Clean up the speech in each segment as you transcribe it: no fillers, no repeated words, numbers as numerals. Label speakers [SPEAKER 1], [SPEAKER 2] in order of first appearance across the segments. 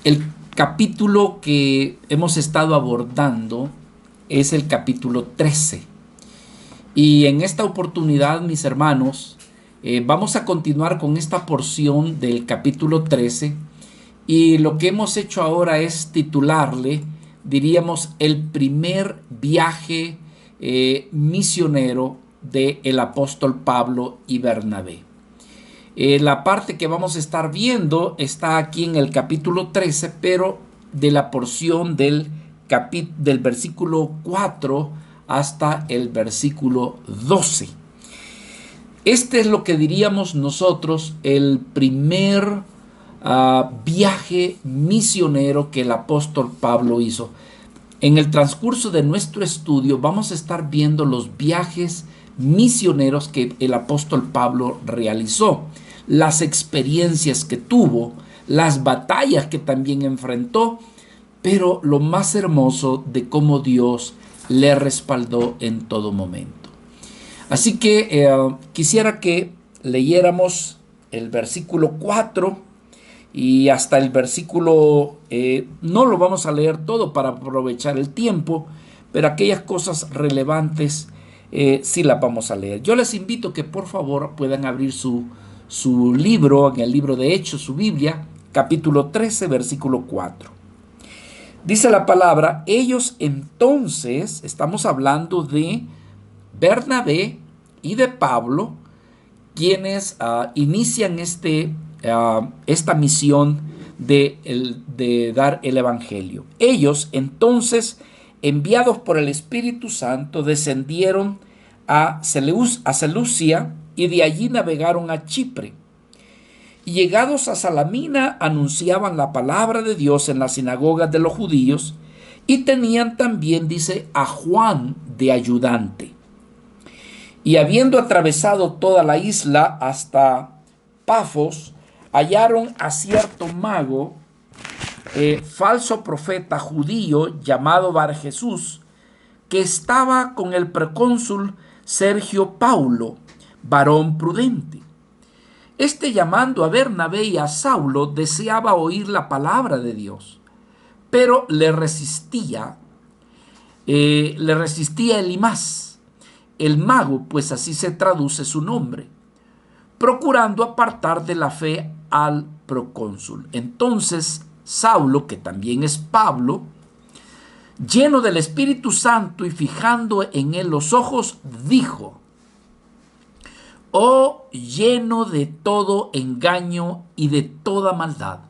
[SPEAKER 1] El capítulo que hemos estado abordando es el capítulo 13. Y en esta oportunidad, mis hermanos, vamos a continuar con esta porción del capítulo 13. Y lo que hemos hecho ahora es titularle, diríamos, el primer viaje misionero del apóstol Pablo y Bernabé. La parte que vamos a estar viendo está aquí en el capítulo 13, pero de la porción del versículo 4 hasta el versículo 12. Este es lo que diríamos nosotros el primer viaje misionero que el apóstol Pablo hizo. En el transcurso de nuestro estudio vamos a estar viendo los viajes misioneros que el apóstol Pablo realizó, las experiencias que tuvo, las batallas que también enfrentó, pero lo más hermoso de cómo Dios le respaldó en todo momento. Así que quisiera que leyéramos el versículo 4 y hasta el versículo, no lo vamos a leer todo para aprovechar el tiempo, pero aquellas cosas relevantes sí las vamos a leer. Yo les invito que por favor puedan abrir su libro, en el libro de Hechos, su Biblia, capítulo 13, versículo 4. Dice la palabra: ellos entonces, estamos hablando de Bernabé y de Pablo, quienes inician esta misión de dar el evangelio. Ellos entonces, enviados por el Espíritu Santo, descendieron a Seleucia y de allí navegaron a Chipre. Y llegados a Salamina anunciaban la palabra de Dios en las sinagogas de los judíos y tenían también, dice, a Juan de ayudante. Y habiendo atravesado toda la isla hasta Pafos, hallaron a cierto mago, falso profeta judío llamado Bar Jesús, que estaba con el procónsul Sergio Paulo, varón prudente. Este, llamando a Bernabé y a Saulo, deseaba oír la palabra de Dios, pero le resistía Elimas, el mago, pues así se traduce su nombre, procurando apartar de la fe al procónsul. Entonces Saulo, que también es Pablo, lleno del Espíritu Santo y fijando en él los ojos, dijo: oh, lleno de todo engaño y de toda maldad,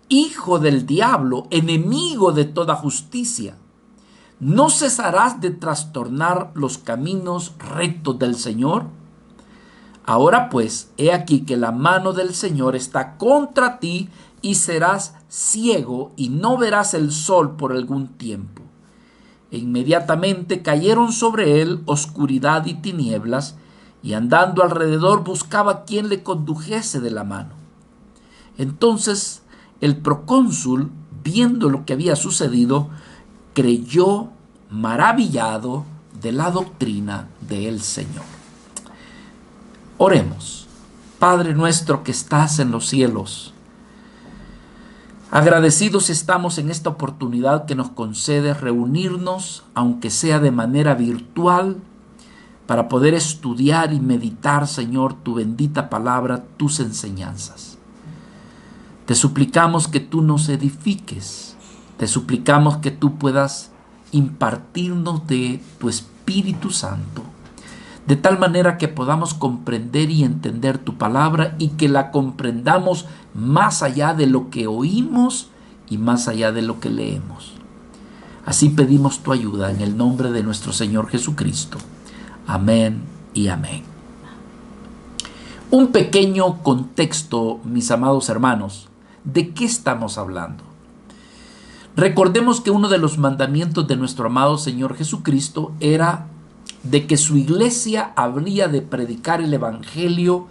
[SPEAKER 1] hijo del diablo, enemigo de toda justicia, ¿no cesarás de trastornar los caminos rectos del Señor? Ahora pues, he aquí que la mano del Señor está contra ti y serás ciego y no verás el sol por algún tiempo. E inmediatamente cayeron sobre él oscuridad y tinieblas, y andando alrededor buscaba quien le condujese de la mano. Entonces el procónsul, viendo lo que había sucedido, creyó maravillado de la doctrina del Señor. Oremos. Padre nuestro que estás en los cielos, agradecidos estamos en esta oportunidad que nos concedes reunirnos, aunque sea de manera virtual, para poder estudiar y meditar, Señor, tu bendita palabra, tus enseñanzas. Te suplicamos que tú nos edifiques, te suplicamos que tú puedas impartirnos de tu Espíritu Santo, de tal manera que podamos comprender y entender tu palabra y que la comprendamos más allá de lo que oímos y más allá de lo que leemos. Así pedimos tu ayuda en el nombre de nuestro Señor Jesucristo. Amén y amén. Un pequeño contexto, mis amados hermanos, ¿de qué estamos hablando? Recordemos que uno de los mandamientos de nuestro amado Señor Jesucristo era de que su iglesia habría de predicar el evangelio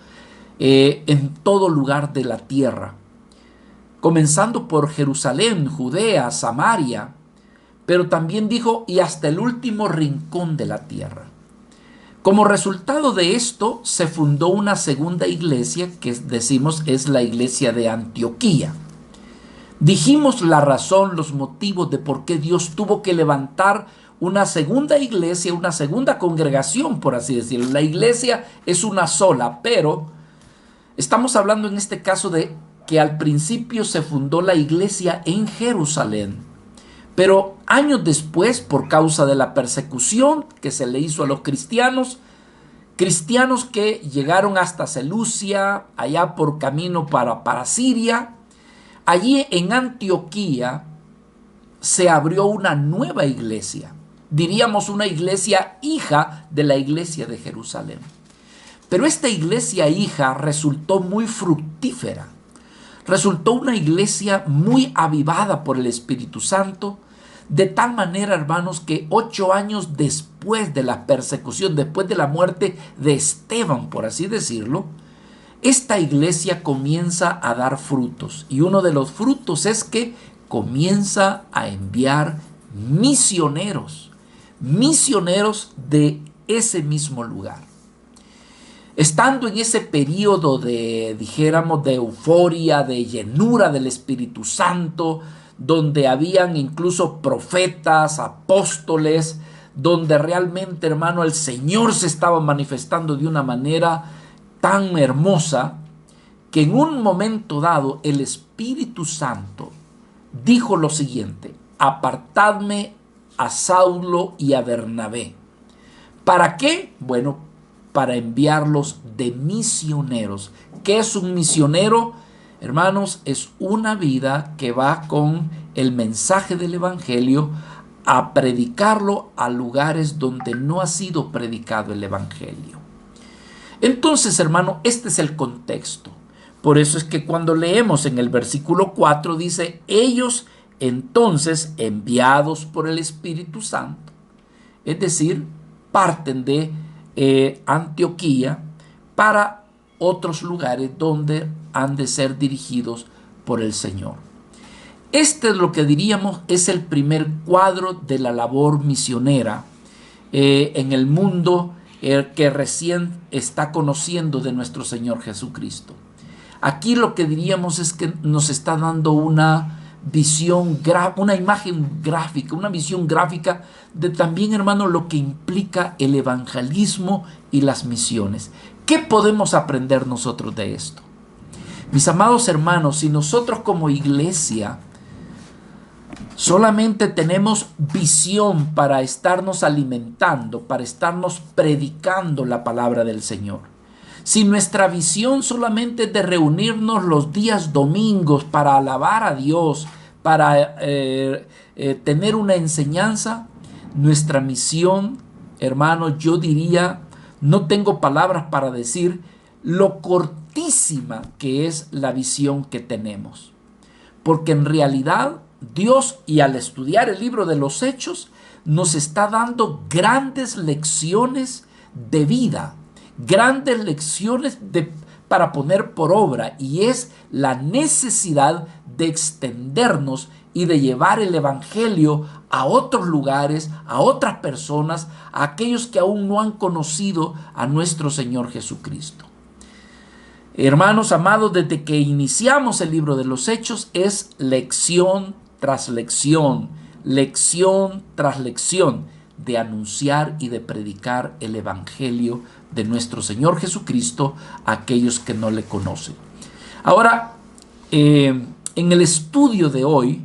[SPEAKER 1] en todo lugar de la tierra, comenzando por Jerusalén, Judea, Samaria, pero también dijo, y hasta el último rincón de la tierra. Como resultado de esto, se fundó una segunda iglesia que decimos es la iglesia de Antioquía. Dijimos la razón, los motivos de por qué Dios tuvo que levantar una segunda iglesia, una segunda congregación, por así decirlo. La iglesia es una sola, pero estamos hablando en este caso de que al principio se fundó la iglesia en Jerusalén. Pero años después, por causa de la persecución que se le hizo a los cristianos que llegaron hasta Seleucia, allá por camino para Siria, allí en Antioquía se abrió una nueva iglesia. Diríamos una iglesia hija de la iglesia de Jerusalén. Pero esta iglesia hija resultó muy fructífera. Resultó una iglesia muy avivada por el Espíritu Santo, de tal manera, hermanos, que 8 años después de la persecución, después de la muerte de Esteban, por así decirlo, esta iglesia comienza a dar frutos. Y uno de los frutos es que comienza a enviar misioneros de ese mismo lugar. Estando en ese periodo de, dijéramos, de euforia, de llenura del Espíritu Santo, donde habían incluso profetas, apóstoles, donde realmente, hermano, el Señor se estaba manifestando de una manera tan hermosa, que en un momento dado el Espíritu Santo dijo lo siguiente: apartadme a Saulo y a Bernabé. ¿Para qué? Bueno, para enviarlos de misioneros. ¿Qué es un misionero? Hermanos, es una vida que va con el mensaje del Evangelio a predicarlo a lugares donde no ha sido predicado el Evangelio. Entonces, hermano, este es el contexto. Por eso es que cuando leemos en el versículo 4 dice: ellos entonces, enviados por el Espíritu Santo, es decir, parten de Antioquía para otros lugares donde han de ser dirigidos por el Señor. Este es lo que diríamos es el primer cuadro de la labor misionera en el mundo que recién está conociendo de nuestro Señor Jesucristo. Aquí lo que diríamos es que nos está dando una visión, una imagen gráfica, una visión gráfica de también, hermano, lo que implica el evangelismo y las misiones. ¿Qué podemos aprender nosotros de esto? Mis amados hermanos, si nosotros como iglesia solamente tenemos visión para estarnos alimentando, para estarnos predicando la palabra del Señor, si nuestra visión solamente es de reunirnos los días domingos para alabar a Dios, para tener una enseñanza, nuestra misión, hermano, yo diría, no tengo palabras para decir lo cortísima que es la visión que tenemos. Porque en realidad Dios, y al estudiar el libro de los Hechos, nos está dando grandes lecciones de vida, grandes lecciones para poner por obra, y es la necesidad de extendernos y de llevar el evangelio a otros lugares, a otras personas, a aquellos que aún no han conocido a nuestro Señor Jesucristo. Hermanos amados, desde que iniciamos el libro de los Hechos es lección tras lección, lección tras lección de anunciar y de predicar el evangelio de nuestro Señor Jesucristo a aquellos que no le conocen. Ahora, en el estudio de hoy,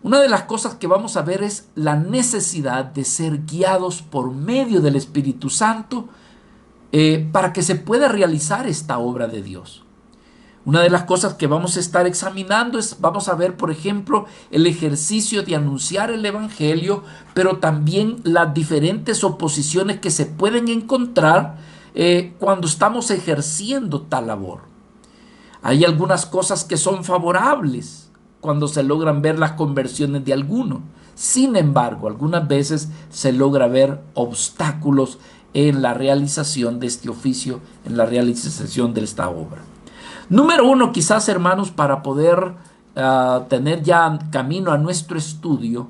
[SPEAKER 1] una de las cosas que vamos a ver es la necesidad de ser guiados por medio del Espíritu Santo para que se pueda realizar esta obra de Dios. Una de las cosas que vamos a estar examinando vamos a ver, por ejemplo, el ejercicio de anunciar el evangelio, pero también las diferentes oposiciones que se pueden encontrar cuando estamos ejerciendo tal labor. Hay algunas cosas que son favorables cuando se logran ver las conversiones de algunos. Sin embargo, algunas veces se logra ver obstáculos en la realización de este oficio, en la realización de esta obra. Número uno, quizás, hermanos, para poder tener ya camino a nuestro estudio,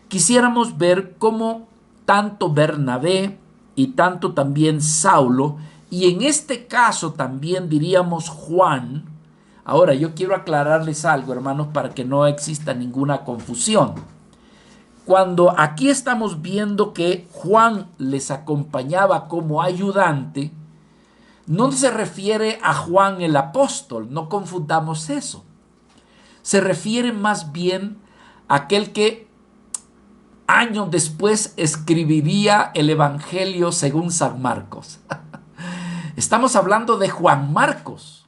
[SPEAKER 1] quisiéramos ver cómo tanto Bernabé y tanto también Saulo, y en este caso también diríamos Juan, Ahora, yo quiero aclararles algo, hermanos, para que no exista ninguna confusión. Cuando aquí estamos viendo que Juan les acompañaba como ayudante, no se refiere a Juan el apóstol, no confundamos eso. Se refiere más bien a aquel que años después escribiría el Evangelio según San Marcos. Estamos hablando de Juan Marcos,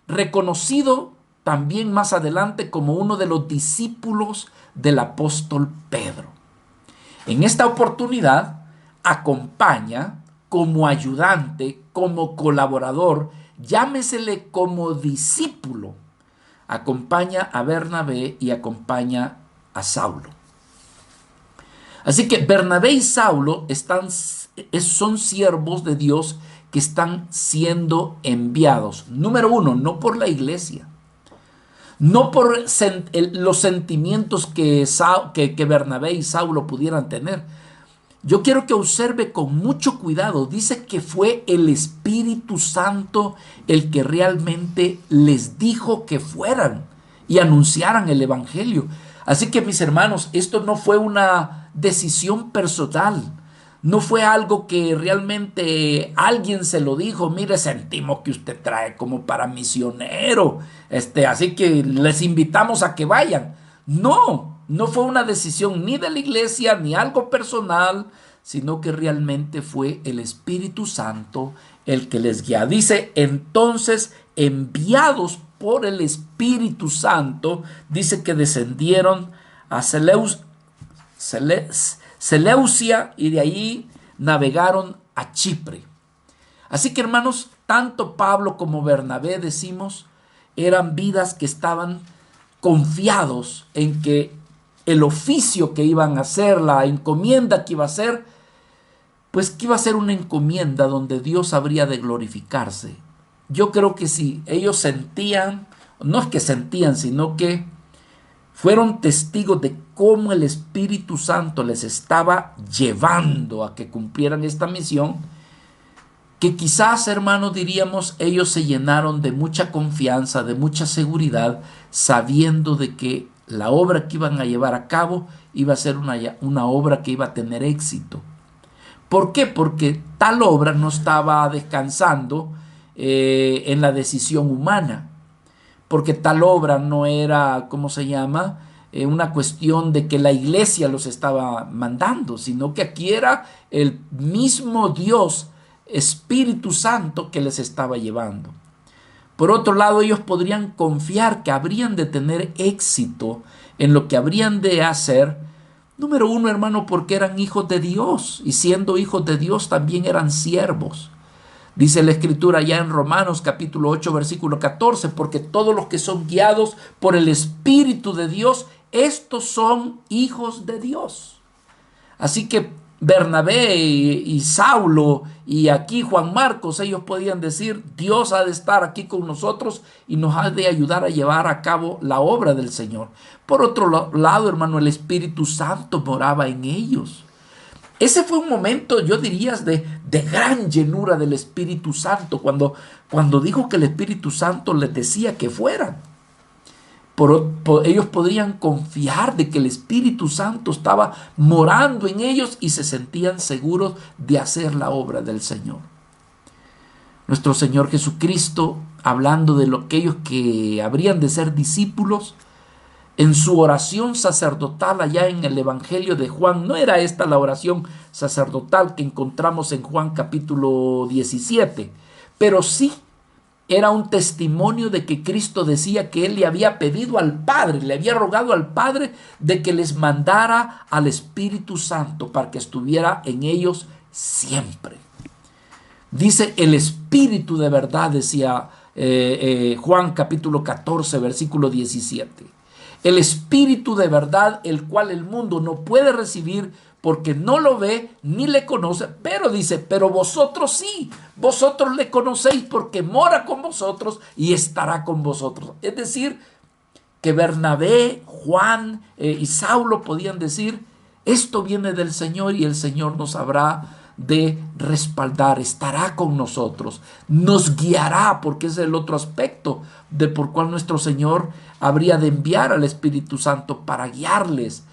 [SPEAKER 1] reconocido también más adelante como uno de los discípulos del apóstol Pedro. En esta oportunidad acompaña como ayudante, como colaborador, llámesele como discípulo, acompaña a Bernabé y acompaña a Saulo. Así que Bernabé y Saulo son siervos de Dios que están siendo enviados. Número uno, no por la iglesia, no por los sentimientos que Bernabé y Saulo pudieran tener. Yo quiero que observe con mucho cuidado. Dice que fue el Espíritu Santo el que realmente les dijo que fueran y anunciaran el Evangelio. Así que, mis hermanos, esto no fue una decisión personal. No fue algo que realmente alguien se lo dijo. Mire, sentimos que usted trae como para misionero. Así que les invitamos a que vayan. No fue una decisión ni de la iglesia ni algo personal, sino que realmente fue el Espíritu Santo el que les guía. Dice, entonces, enviados por el Espíritu Santo, dice que descendieron a Seleucia y de ahí navegaron a Chipre. Así que, hermanos, tanto Pablo como Bernabé, decimos, eran vidas que estaban confiados en que el oficio que iban a hacer, la encomienda que iba a hacer, pues que iba a ser una encomienda donde Dios habría de glorificarse. Yo creo que si ellos sentían, no es que sentían, sino que fueron testigos de cómo el Espíritu Santo les estaba llevando a que cumplieran esta misión, que quizás, hermanos, diríamos, ellos se llenaron de mucha confianza, de mucha seguridad, sabiendo de que la obra que iban a llevar a cabo iba a ser una obra que iba a tener éxito. ¿Por qué? Porque tal obra no estaba descansando en la decisión humana, porque tal obra no era, ¿cómo se llama?, una cuestión de que la iglesia los estaba mandando, sino que aquí era el mismo Dios, Espíritu Santo, que les estaba llevando. Por otro lado, ellos podrían confiar que habrían de tener éxito en lo que habrían de hacer. Número uno, hermano, porque eran hijos de Dios, y siendo hijos de Dios también eran siervos. Dice la Escritura ya en Romanos capítulo 8, versículo 14, porque todos los que son guiados por el Espíritu de Dios, estos son hijos de Dios. Así que Bernabé y Saulo y aquí Juan Marcos, ellos podían decir, Dios ha de estar aquí con nosotros y nos ha de ayudar a llevar a cabo la obra del Señor. Por otro lado, hermano, el Espíritu Santo moraba en ellos. Ese fue un momento, yo diría, de gran llenura del Espíritu Santo, cuando dijo que el Espíritu Santo les decía que fueran. Ellos podrían confiar de que el Espíritu Santo estaba morando en ellos y se sentían seguros de hacer la obra del Señor. Nuestro Señor Jesucristo, hablando de aquellos que habrían de ser discípulos, en su oración sacerdotal allá en el Evangelio de Juan, no era esta la oración sacerdotal que encontramos en Juan capítulo 17, pero sí era un testimonio de que Cristo decía que Él le había pedido al Padre, le había rogado al Padre de que les mandara al Espíritu Santo para que estuviera en ellos siempre. Dice el Espíritu de verdad, decía Juan capítulo 14, versículo 17. El Espíritu de verdad, el cual el mundo no puede recibir porque no lo ve ni le conoce, pero dice, pero vosotros sí, vosotros le conocéis porque mora con vosotros y estará con vosotros. Es decir, que Bernabé, Juan y Saulo podían decir, esto viene del Señor y el Señor nos habrá de respaldar, estará con nosotros, nos guiará, porque ese es el otro aspecto de por cuál nuestro Señor habría de enviar al Espíritu Santo para guiarles,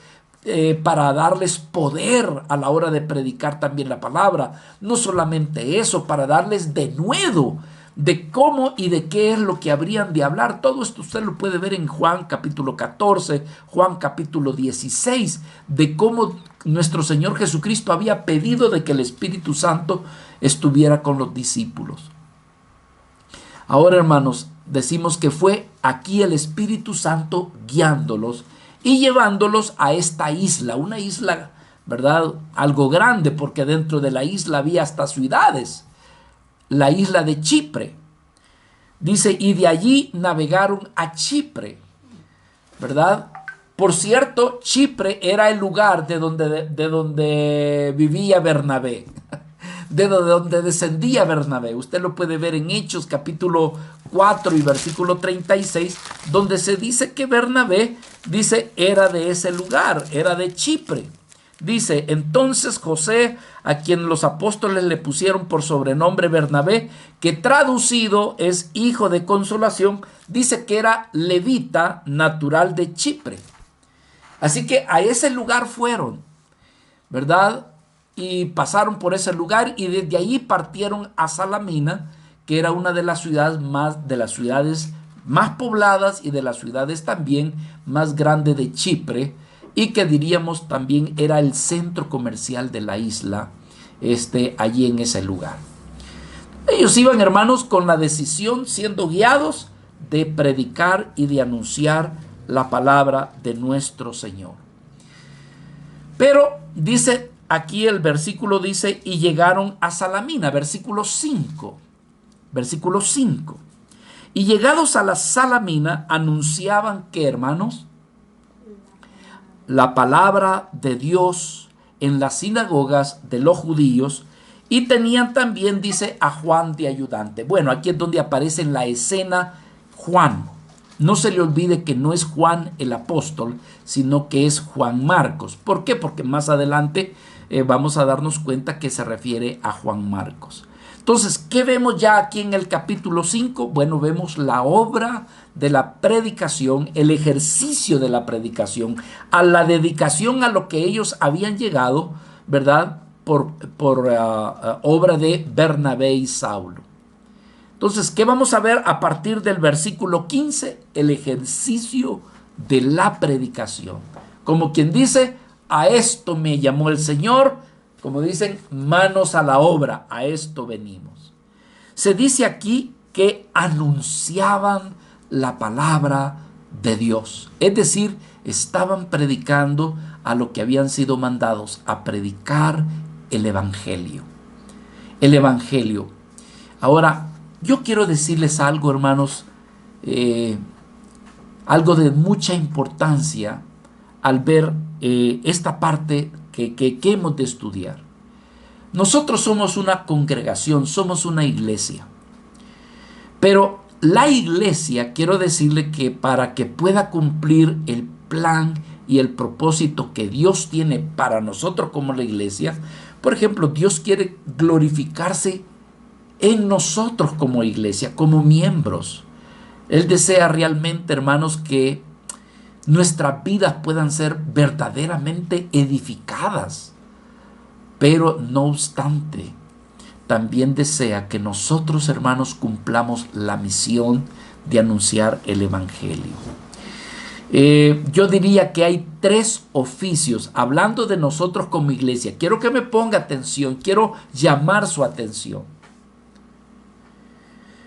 [SPEAKER 1] para darles poder a la hora de predicar también la palabra. No solamente eso, para darles denuedo de cómo y de qué es lo que habrían de hablar. Todo esto usted lo puede ver en Juan capítulo 14, Juan capítulo 16, de cómo nuestro Señor Jesucristo había pedido de que el Espíritu Santo estuviera con los discípulos. Ahora, hermanos, decimos que fue aquí el Espíritu Santo guiándolos y llevándolos a esta isla, una isla, ¿verdad? Algo grande, porque dentro de la isla había hasta ciudades, la isla de Chipre. Dice, y de allí navegaron a Chipre, ¿verdad? Por cierto, Chipre era el lugar de donde vivía Bernabé, de donde descendía Bernabé. Usted lo puede ver en Hechos capítulo 4 y versículo 36, donde se dice que Bernabé, dice, era de ese lugar, era de Chipre. Dice, entonces José, a quien los apóstoles le pusieron por sobrenombre Bernabé, que traducido es hijo de consolación, dice que era levita natural de Chipre. Así que a ese lugar fueron, ¿verdad? Y pasaron por ese lugar y desde ahí partieron a Salamina, que era una de las ciudades más pobladas y de las ciudades también más grandes de Chipre, y que diríamos también era el centro comercial de la isla, allí en ese lugar. Ellos iban, hermanos, con la decisión, siendo guiados de predicar y de anunciar la palabra de nuestro Señor. Pero dice aquí el versículo, dice, y llegaron a Salamina, versículo 5. Y llegados a la Salamina, anunciaban que, hermanos, la palabra de Dios en las sinagogas de los judíos, y tenían también, dice, a Juan de ayudante. Bueno, aquí es donde aparece en la escena Juan. No se le olvide que no es Juan el apóstol, sino que es Juan Marcos. ¿Por qué? Porque más adelante vamos a darnos cuenta que se refiere a Juan Marcos. Entonces, ¿qué vemos ya aquí en el capítulo 5? Bueno, vemos la obra de la predicación, el ejercicio de la predicación, a la dedicación a lo que ellos habían llegado, ¿verdad? Por obra de Bernabé y Saulo. Entonces, ¿qué vamos a ver a partir del versículo 15? El ejercicio de la predicación. Como quien dice, a esto me llamó el Señor. Como dicen, manos a la obra, a esto venimos. Se dice aquí que anunciaban la palabra de Dios. Es decir, estaban predicando a lo que habían sido mandados, a predicar el Evangelio. El Evangelio. Ahora, yo quiero decirles algo, hermanos, algo de mucha importancia al ver esta parte que hemos de estudiar. Nosotros somos una congregación, somos una iglesia. Pero la iglesia, quiero decirle que para que pueda cumplir el plan y el propósito que Dios tiene para nosotros como la iglesia, por ejemplo, Dios quiere glorificarse en nosotros como iglesia, como miembros. Él desea realmente, hermanos, que nuestras vidas puedan ser verdaderamente edificadas. Pero no obstante, también desea que nosotros, hermanos, cumplamos la misión de anunciar el Evangelio. Yo diría que hay 3 oficios, hablando de nosotros como iglesia. Quiero que me ponga atención, quiero llamar su atención.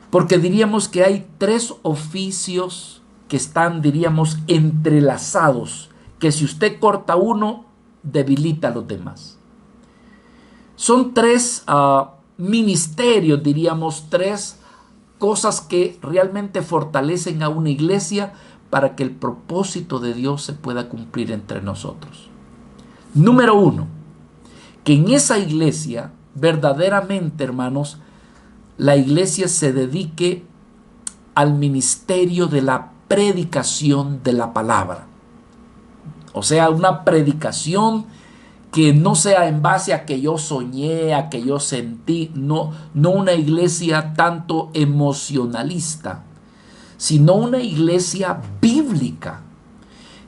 [SPEAKER 1] Porque diríamos que hay 3 oficios que están, diríamos, entrelazados, que si usted corta uno, debilita a los demás. Son 3 ministerios, diríamos, 3 cosas que realmente fortalecen a una iglesia para que el propósito de Dios se pueda cumplir entre nosotros. Número 1, que en esa iglesia, verdaderamente, hermanos, la iglesia se dedique al ministerio de la predicación de la palabra. O sea, una predicación que no sea en base a que yo soñé, a que yo sentí, no una iglesia tanto emocionalista, sino una iglesia bíblica,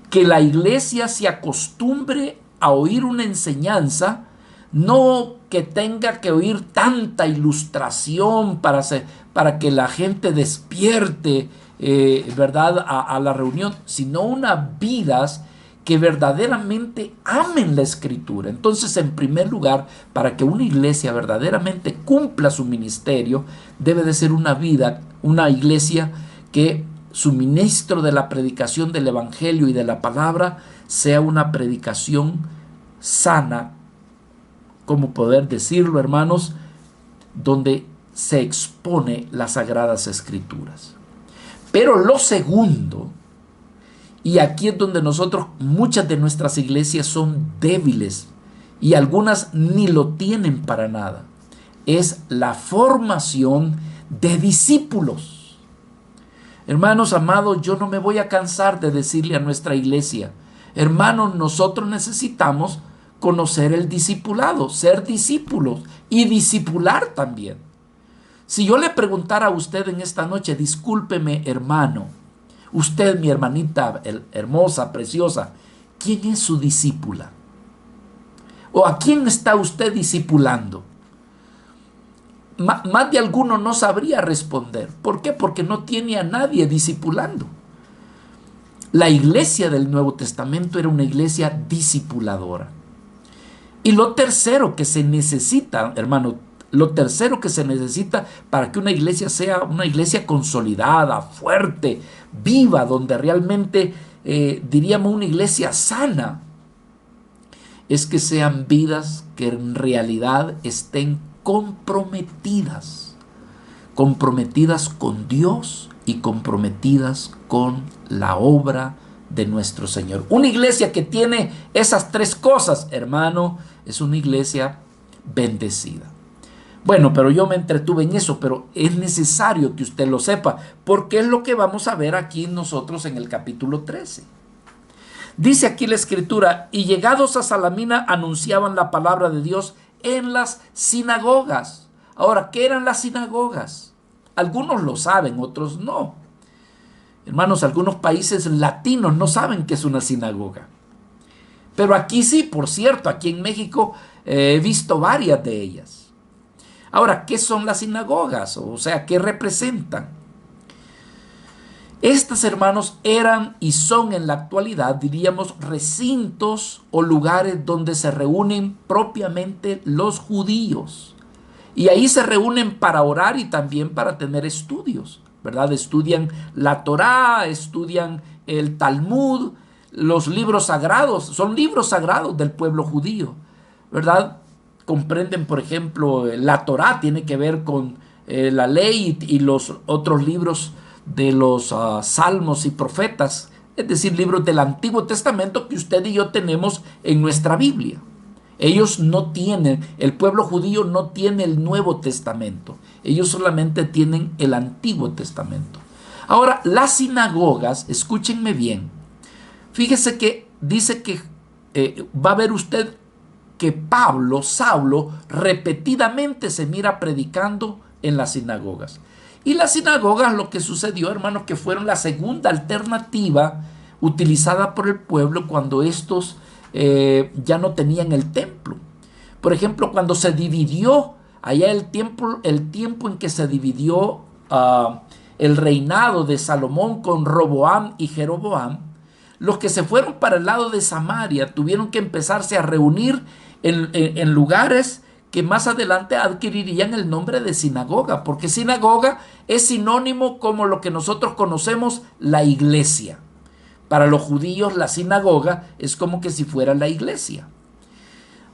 [SPEAKER 1] que la iglesia se acostumbre a oír una enseñanza, no que tenga que oír tanta ilustración para que la gente despierte, ¿verdad?, a la reunión, sino unas vidas que verdaderamente amen la escritura. Entonces, en primer lugar, para que una iglesia verdaderamente cumpla su ministerio, debe de ser una iglesia que su ministro de la predicación del evangelio y de la palabra sea una predicación sana, como poder decirlo, hermanos, donde se expone las sagradas escrituras. Pero lo segundo, y aquí es donde muchas de nuestras iglesias son débiles y algunas ni lo tienen para nada, es la formación de discípulos. Hermanos amados, yo no me voy a cansar de decirle a nuestra iglesia, hermanos, nosotros necesitamos conocer el discipulado, ser discípulos y discipular también. Si yo le preguntara a usted en esta noche, discúlpeme, hermano, usted, mi hermanita hermosa, preciosa, ¿quién es su discípula? ¿O a quién está usted discipulando? Más de alguno no sabría responder. ¿Por qué? Porque no tiene a nadie discipulando. La iglesia del Nuevo Testamento era una iglesia discipuladora. Y lo tercero que se necesita, hermano, lo tercero que se necesita para que una iglesia sea una iglesia consolidada, fuerte, viva, donde realmente diríamos una iglesia sana, es que sean vidas que en realidad estén comprometidas con Dios y comprometidas con la obra de nuestro Señor. Una iglesia que tiene esas tres cosas, hermano, es una iglesia bendecida. Bueno, pero yo me entretuve en eso, pero es necesario que usted lo sepa, porque es lo que vamos a ver aquí nosotros en el capítulo 13. Dice aquí la escritura, y llegados a Salamina anunciaban la palabra de Dios en las sinagogas. Ahora, ¿qué eran las sinagogas? Algunos lo saben, otros no. Hermanos, algunos países latinos no saben qué es una sinagoga. Pero aquí sí, por cierto, aquí en México he visto varias de ellas. Ahora, ¿qué son las sinagogas? O sea, ¿qué representan? Estas, hermanos, eran y son en la actualidad, diríamos, recintos o lugares donde se reúnen propiamente los judíos. Y ahí se reúnen para orar y también para tener estudios, ¿verdad? Estudian la Torá, estudian el Talmud, los libros sagrados, son libros sagrados del pueblo judío, ¿verdad? Comprenden, por ejemplo, la Torá tiene que ver con la ley y los otros libros de los salmos y profetas, es decir, libros del Antiguo Testamento que usted y yo tenemos en nuestra Biblia. Ellos no tienen, el pueblo judío no tiene el Nuevo Testamento, ellos solamente tienen el Antiguo Testamento. Ahora, las sinagogas, escúchenme bien, fíjese que dice que va a ver usted que Saulo, repetidamente se mira predicando en las sinagogas. Y las sinagogas, lo que sucedió, hermanos, que fueron la segunda alternativa utilizada por el pueblo cuando estos ya no tenían el templo. Por ejemplo, cuando se dividió, allá el tiempo en que se dividió el reinado de Salomón con Roboam y Jeroboam, los que se fueron para el lado de Samaria tuvieron que empezarse a reunir en lugares que más adelante adquirirían el nombre de sinagoga, porque sinagoga es sinónimo como lo que nosotros conocemos la iglesia. Para los judíos la sinagoga es como que si fuera la iglesia.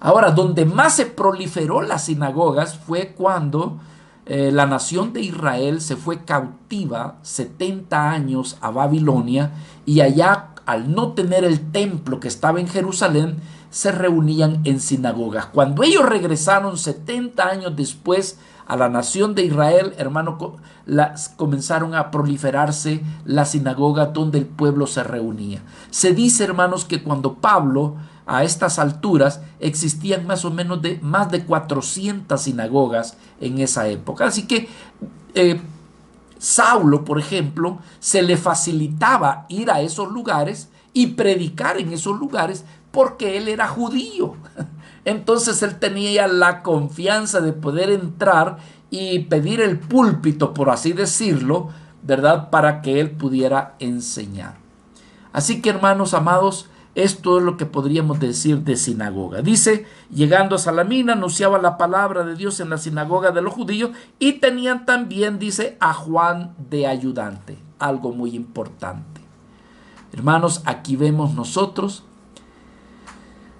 [SPEAKER 1] Ahora, donde más se proliferó las sinagogas fue cuando la nación de Israel se fue cautiva 70 años a Babilonia, y allá, al no tener el templo que estaba en Jerusalén, se reunían en sinagogas. Cuando ellos regresaron 70 años después a la nación de Israel, hermano, comenzaron a proliferarse las sinagogas donde el pueblo se reunía. Se dice, hermanos, que cuando Pablo, a estas alturas, existían más o menos más de 400 sinagogas en esa época. Así que Saulo, por ejemplo, se le facilitaba ir a esos lugares y predicar en esos lugares porque él era judío. Entonces él tenía la confianza de poder entrar y pedir el púlpito, por así decirlo, ¿verdad? Para que él pudiera enseñar. Así que, hermanos amados, esto es lo que podríamos decir de sinagoga. Dice, llegando a Salamina, anunciaba la palabra de Dios en la sinagoga de los judíos y tenían también, dice, a Juan de ayudante. Algo muy importante. Hermanos, aquí vemos nosotros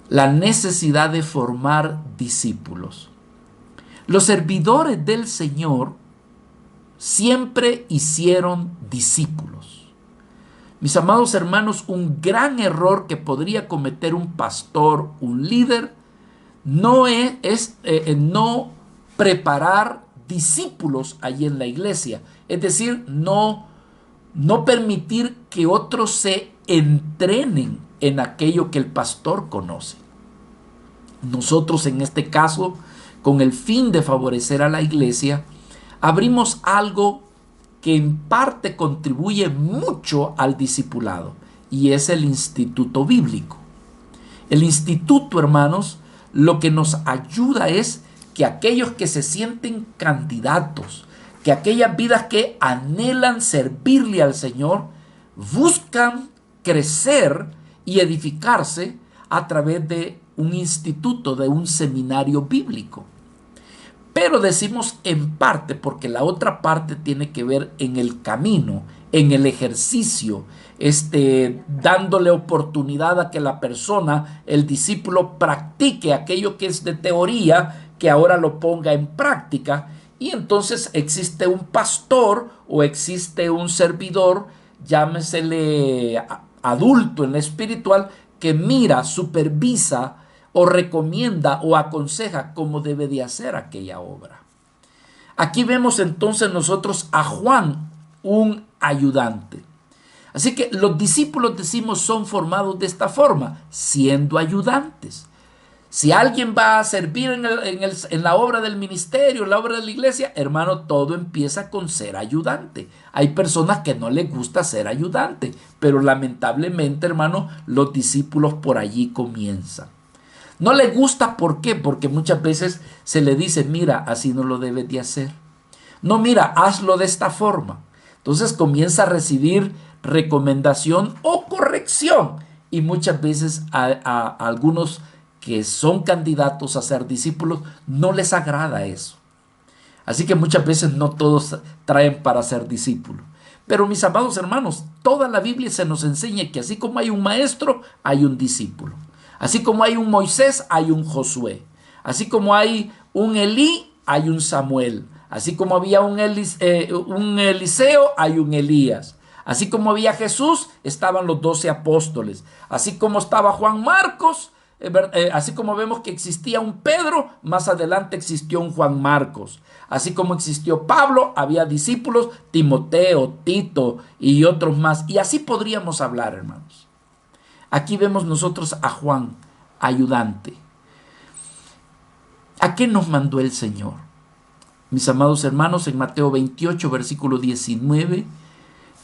[SPEAKER 1] la necesidad de formar discípulos. Los servidores del Señor siempre hicieron discípulos. Mis amados hermanos, un gran error que podría cometer un pastor, un líder, no es no preparar discípulos allí en la iglesia. Es decir, no permitir que otros se entrenen en aquello que el pastor conoce. Nosotros, en este caso, con el fin de favorecer a la iglesia, abrimos algo que en parte contribuye mucho al discipulado, y es el instituto bíblico. El instituto, hermanos, lo que nos ayuda es que aquellos que se sienten candidatos, que aquellas vidas que anhelan servirle al Señor, buscan crecer y edificarse a través de un instituto, de un seminario bíblico. Pero decimos en parte porque la otra parte tiene que ver en el camino, en el ejercicio, dándole oportunidad a que la persona, el discípulo, practique aquello que es de teoría, que ahora lo ponga en práctica. Y entonces existe un pastor o existe un servidor, llámesele adulto en lo espiritual, que mira, supervisa o recomienda o aconseja cómo debe de hacer aquella obra. Aquí vemos entonces nosotros a Juan, un ayudante. Así que los discípulos, decimos, son formados de esta forma, siendo ayudantes. Si alguien va a servir en la obra del ministerio, en la obra de la iglesia, hermano, todo empieza con ser ayudante. Hay personas que no les gusta ser ayudante, pero lamentablemente, hermano, los discípulos por allí comienzan. No le gusta, ¿por qué? Porque muchas veces se le dice, mira, así no lo debes de hacer. No, mira, hazlo de esta forma. Entonces comienza a recibir recomendación o corrección. Y muchas veces a algunos que son candidatos a ser discípulos no les agrada eso. Así que muchas veces no todos traen para ser discípulos. Pero mis amados hermanos, toda la Biblia se nos enseña que así como hay un maestro, hay un discípulo. Así como hay un Moisés, hay un Josué. Así como hay un Elí, hay un Samuel. Así como había un Eliseo, hay un Elías. Así como había Jesús, estaban los 12 apóstoles. Así como estaba Juan Marcos, así como vemos que existía un Pedro, más adelante existió un Juan Marcos. Así como existió Pablo, había discípulos, Timoteo, Tito y otros más. Y así podríamos hablar, hermanos. Aquí vemos nosotros a Juan, ayudante. ¿A qué nos mandó el Señor? Mis amados hermanos, en Mateo 28, versículo 19,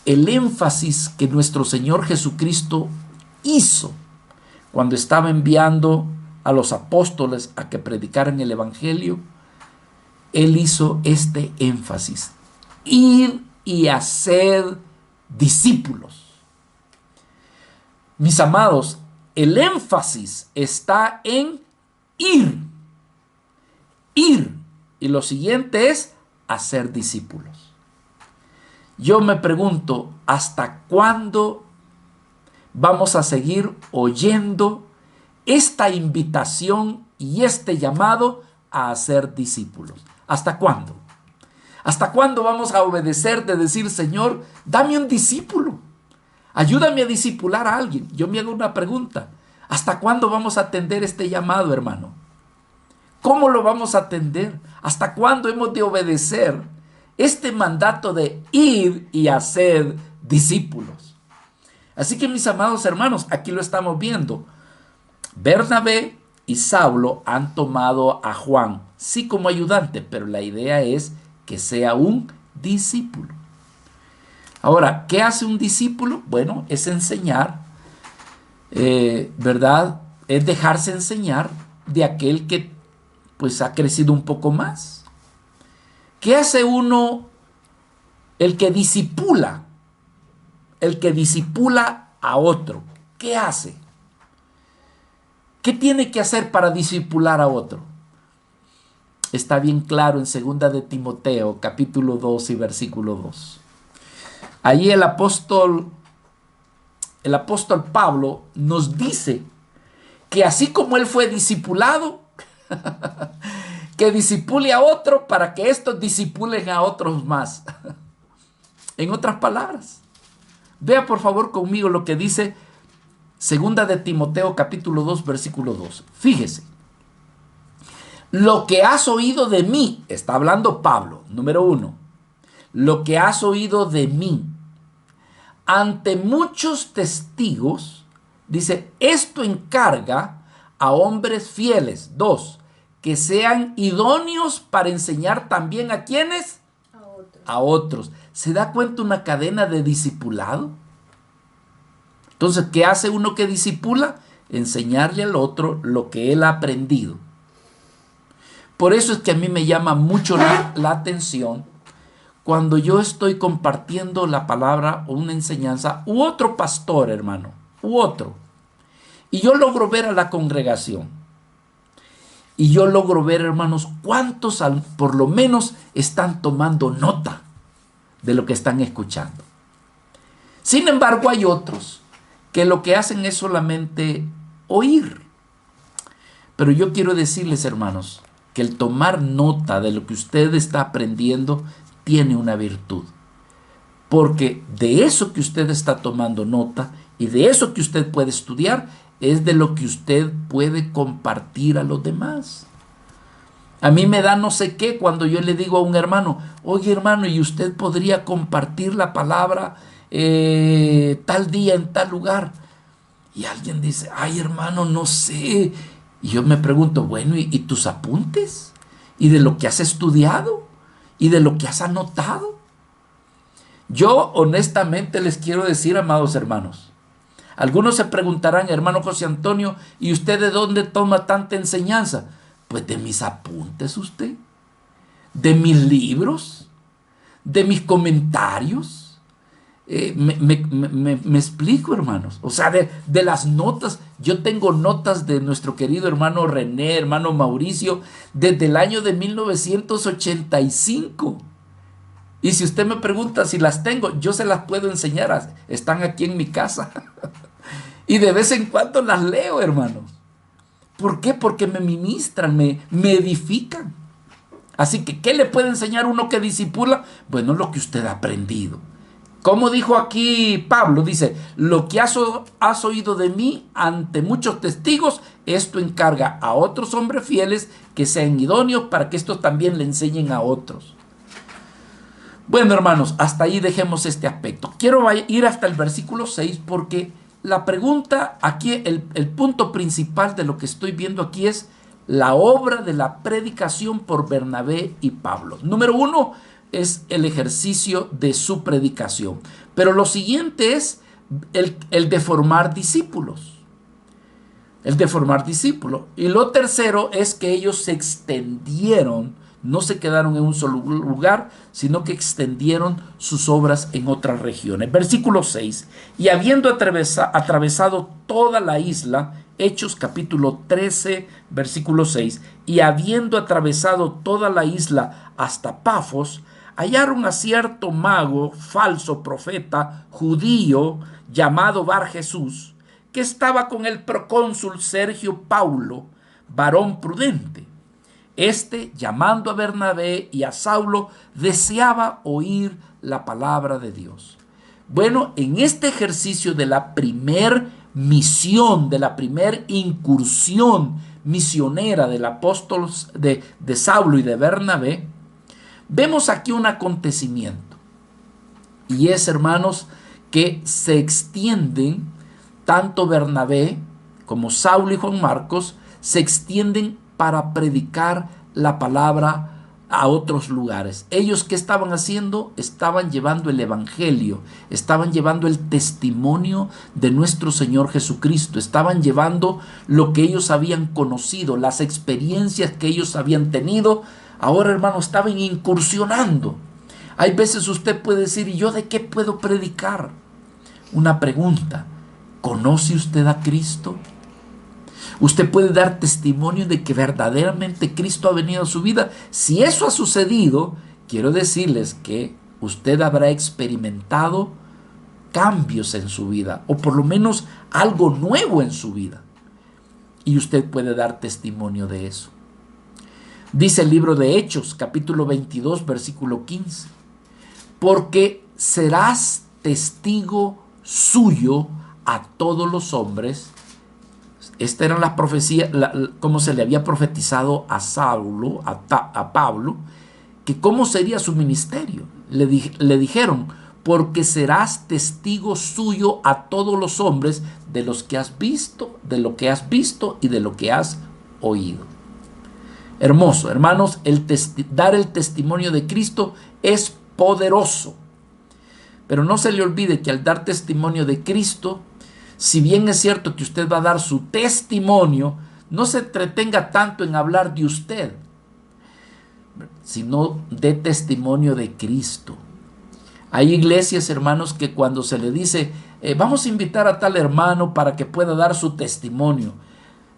[SPEAKER 1] el énfasis que nuestro Señor Jesucristo hizo cuando estaba enviando a los apóstoles a que predicaran el evangelio, Él hizo este énfasis: ir y hacer discípulos. Mis amados, el énfasis está en ir. Ir. Y lo siguiente es hacer discípulos. Yo me pregunto, ¿hasta cuándo vamos a seguir oyendo esta invitación y este llamado a hacer discípulos? ¿Hasta cuándo? ¿Hasta cuándo vamos a obedecer de decir, Señor, dame un discípulo? Ayúdame a discipular a alguien. Yo me hago una pregunta. ¿Hasta cuándo vamos a atender este llamado, hermano? ¿Cómo lo vamos a atender? ¿Hasta cuándo hemos de obedecer este mandato de ir y hacer discípulos? Así que, mis amados hermanos, aquí lo estamos viendo. Bernabé y Saulo han tomado a Juan, sí, como ayudante, pero la idea es que sea un discípulo. Ahora, ¿qué hace un discípulo? Bueno, es enseñar, ¿verdad? Es dejarse enseñar de aquel que pues ha crecido un poco más. ¿Qué hace uno, el que discipula? El que discipula a otro. ¿Qué hace? ¿Qué tiene que hacer para discipular a otro? Está bien claro en 2 de Timoteo, capítulo 2 y versículo 2. Allí el apóstol Pablo nos dice que así como él fue discipulado, que discipule a otro para que estos discipulen a otros más. En otras palabras, vea por favor conmigo lo que dice 2 de Timoteo capítulo 2 versículo 2. Fíjese. Lo que has oído de mí, está hablando Pablo, número 1. Lo que has oído de mí ante muchos testigos, dice, esto encarga a hombres fieles. 2, que sean idóneos para enseñar también a quienes, a otros. ¿Se da cuenta una cadena de discipulado? Entonces, ¿qué hace uno que discipula? Enseñarle al otro lo que él ha aprendido. Por eso es que a mí me llama mucho la atención cuando yo estoy compartiendo la palabra o una enseñanza u otro pastor, hermano, u otro. Y yo logro ver a la congregación. Y yo logro ver, hermanos, cuántos por lo menos están tomando nota de lo que están escuchando. Sin embargo, hay otros que lo que hacen es solamente oír. Pero yo quiero decirles, hermanos, que el tomar nota de lo que usted está aprendiendo tiene una virtud. Porque de eso que usted está tomando nota y de eso que usted puede estudiar es de lo que usted puede compartir a los demás. A mí me da no sé qué cuando yo le digo a un hermano, oye hermano, ¿y usted podría compartir la palabra tal día en tal lugar? Y alguien dice, ay hermano, no sé. Y yo me pregunto, bueno, ¿y tus apuntes? ¿Y de lo que has estudiado? ¿Y de lo que has anotado? Yo honestamente les quiero decir, amados hermanos, algunos se preguntarán, hermano José Antonio, ¿y usted de dónde toma tanta enseñanza? Pues de mis apuntes usted, de mis libros, de mis comentarios. Me explico, hermanos. O sea, de las notas. Yo tengo notas de nuestro querido hermano René, hermano Mauricio, desde el año de 1985. Y si usted me pregunta si las tengo, yo se las puedo enseñar. Están aquí en mi casa. Y de vez en cuando las leo, hermanos. ¿Por qué? Porque me ministran, me edifican. Así que, ¿qué le puede enseñar uno que discipula? Bueno, lo que usted ha aprendido. Como dijo aquí Pablo, dice, lo que has oído de mí ante muchos testigos, esto encarga a otros hombres fieles que sean idóneos para que estos también le enseñen a otros. Bueno, hermanos, hasta ahí dejemos este aspecto. Quiero ir hasta el versículo 6 porque la pregunta aquí, el punto principal de lo que estoy viendo aquí es la obra de la predicación por Bernabé y Pablo. Número 1 es el ejercicio de su predicación. Pero lo siguiente es el de formar discípulos. El de formar discípulos. Y lo tercero es que ellos se extendieron, no se quedaron en un solo lugar, sino que extendieron sus obras en otras regiones. Versículo 6. Y habiendo atravesado toda la isla, Hechos capítulo 13, versículo 6. Y habiendo atravesado toda la isla hasta Pafos, hallaron a cierto mago, falso profeta, judío, llamado Bar Jesús, que estaba con el procónsul Sergio Paulo, varón prudente. Este, llamando a Bernabé y a Saulo, deseaba oír la palabra de Dios. Bueno, en este ejercicio de la primer misión, de la primer incursión misionera del apóstol de Saulo y de Bernabé, vemos aquí un acontecimiento. Y es, hermanos, que se extienden, tanto Bernabé como Saulo y Juan Marcos, se extienden para predicar la palabra a otros lugares. Ellos, ¿qué estaban haciendo? Estaban llevando el evangelio, estaban llevando el testimonio de nuestro Señor Jesucristo, estaban llevando lo que ellos habían conocido, las experiencias que ellos habían tenido. Ahora, hermano, estaban incursionando. Hay veces usted puede decir: ¿y yo de qué puedo predicar? Una pregunta: ¿conoce usted a Cristo? Usted puede dar testimonio de que verdaderamente Cristo ha venido a su vida. Si eso ha sucedido, quiero decirles que usted habrá experimentado cambios en su vida, o por lo menos algo nuevo en su vida. Y usted puede dar testimonio de eso. Dice el libro de Hechos, capítulo 22, versículo 15. Porque serás testigo suyo a todos los hombres. Esta era la profecía, como se le había profetizado a Saulo, a Pablo, que cómo sería su ministerio. Le dijeron: porque serás testigo suyo a todos los hombres de los que has visto, de lo que has visto y de lo que has oído. Hermoso, hermanos, dar el testimonio de Cristo es poderoso. Pero no se le olvide que al dar testimonio de Cristo, si bien es cierto que usted va a dar su testimonio, no se entretenga tanto en hablar de usted, sino de testimonio de Cristo. Hay iglesias, hermanos, que cuando se le dice: vamos a invitar a tal hermano para que pueda dar su testimonio,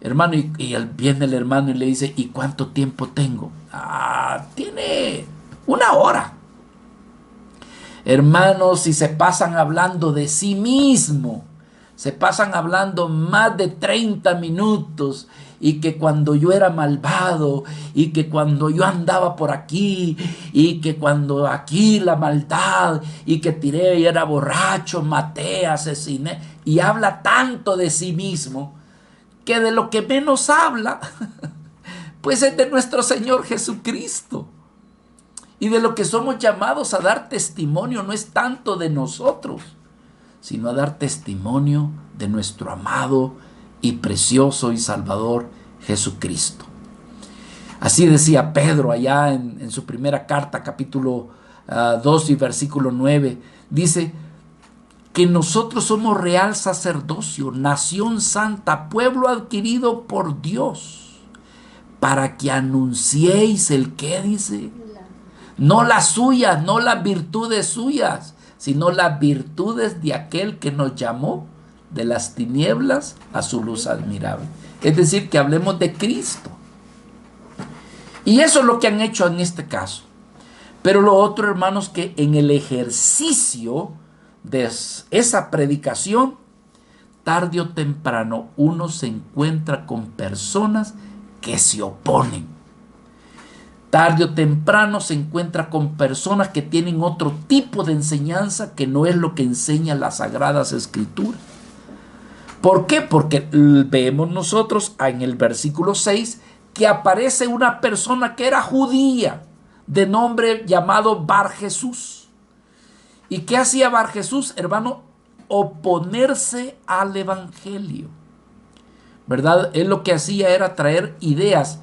[SPEAKER 1] hermano, y viene el hermano y le dice: ¿y cuánto tiempo tengo? Tiene 1 hora. Hermanos, si se pasan hablando de sí mismo, se pasan hablando más de 30 minutos, y que cuando yo era malvado, y que cuando yo andaba por aquí, y que cuando aquí la maldad, y que tiré y era borracho, maté, asesiné, y habla tanto de sí mismo, que de lo que menos habla, pues es de nuestro Señor Jesucristo. Y de lo que somos llamados a dar testimonio no es tanto de nosotros, sino a dar testimonio de nuestro amado y precioso y Salvador Jesucristo. Así decía Pedro allá en su primera carta, capítulo 2 y versículo 9. Dice que nosotros somos real sacerdocio, nación santa, pueblo adquirido por Dios, para que anunciéis el ¿qué dice? No las suyas, no las virtudes suyas, sino las virtudes de aquel que nos llamó de las tinieblas a su luz admirable. Es decir, que hablemos de Cristo. Y eso es lo que han hecho en este caso. Pero lo otro, hermanos, que en el ejercicio de esa predicación, tarde o temprano uno se encuentra con personas que se oponen. Tarde o temprano se encuentra con personas que tienen otro tipo de enseñanza que no es lo que enseñan las Sagradas Escrituras. ¿Por qué? Porque vemos nosotros en el versículo 6 que aparece una persona que era judía, de nombre llamado Bar Jesús. ¿Y qué hacía Bar Jesús, hermano? Oponerse al evangelio, ¿verdad? Él lo que hacía era traer ideas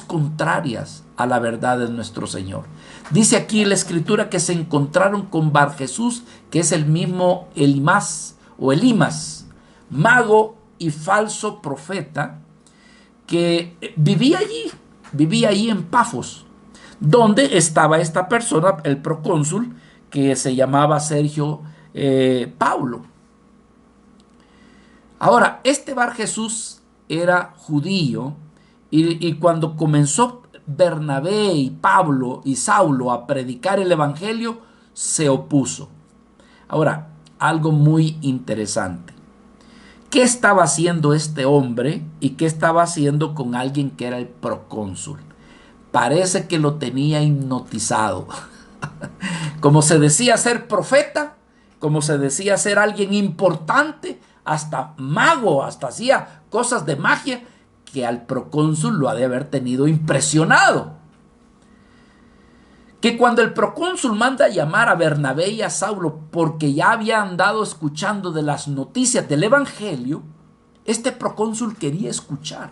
[SPEAKER 1] contrarias a la verdad de nuestro Señor. Dice aquí en la Escritura que se encontraron con Bar Jesús, que es el mismo Elimas, mago y falso profeta, que vivía allí en Pafos, donde estaba esta persona, el procónsul, que se llamaba Sergio Paulo. Ahora, este Bar Jesús era judío, y cuando comenzó Bernabé y Pablo y Saulo a predicar el evangelio, se opuso. Ahora, algo muy interesante. ¿Qué estaba haciendo este hombre y qué estaba haciendo con alguien que era el procónsul? Parece que lo tenía hipnotizado. Como se decía ser profeta, como se decía ser alguien importante, hasta mago, hasta hacía cosas de magia, que al procónsul lo ha de haber tenido impresionado. Que cuando el procónsul manda a llamar a Bernabé y a Saulo porque ya había andado escuchando de las noticias del evangelio, este procónsul quería escuchar.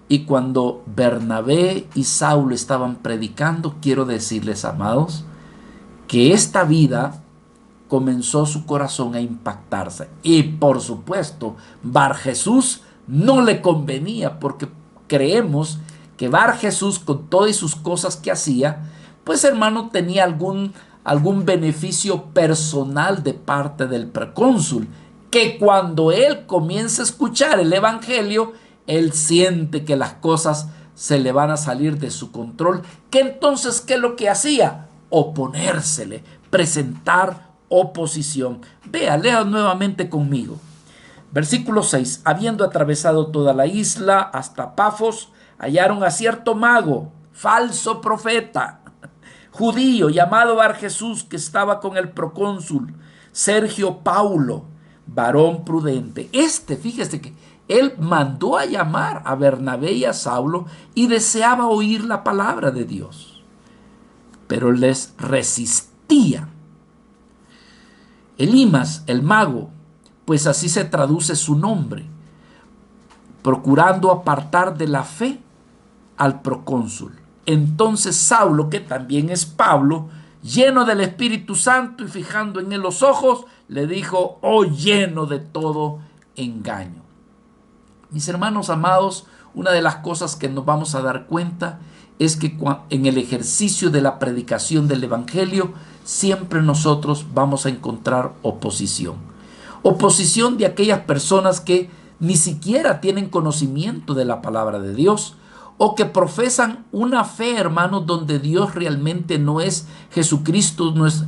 [SPEAKER 1] Y cuando Bernabé y Saulo estaban predicando, quiero decirles, amados, que esta vida comenzó su corazón a impactarse. Y por supuesto, Bar Jesús no le convenía, porque creemos que Bar Jesús, con todas sus cosas que hacía, pues hermano, tenía algún beneficio personal de parte del procónsul, que cuando él comienza a escuchar el evangelio, él siente que las cosas se le van a salir de su control, que entonces, ¿qué es lo que hacía? Oponérsele, presentar oposición. Vea, lea nuevamente conmigo. Versículo 6. Habiendo atravesado toda la isla hasta Pafos, hallaron a cierto mago, falso profeta, judío, llamado Bar Jesús, que estaba con el procónsul Sergio Paulo, varón prudente. Fíjese que él mandó a llamar a Bernabé y a Saulo y deseaba oír la palabra de Dios, pero les resistía. Elimas, el mago, pues así se traduce su nombre, procurando apartar de la fe al procónsul. Entonces Saulo, que también es Pablo, lleno del Espíritu Santo y fijando en él los ojos, le dijo: oh, lleno de todo engaño. Mis hermanos amados, una de las cosas que nos vamos a dar cuenta es que en el ejercicio de la predicación del evangelio siempre nosotros vamos a encontrar oposición. Oposición de aquellas personas que ni siquiera tienen conocimiento de la palabra de Dios, o que profesan una fe, hermanos, donde Dios realmente no es Jesucristo, no es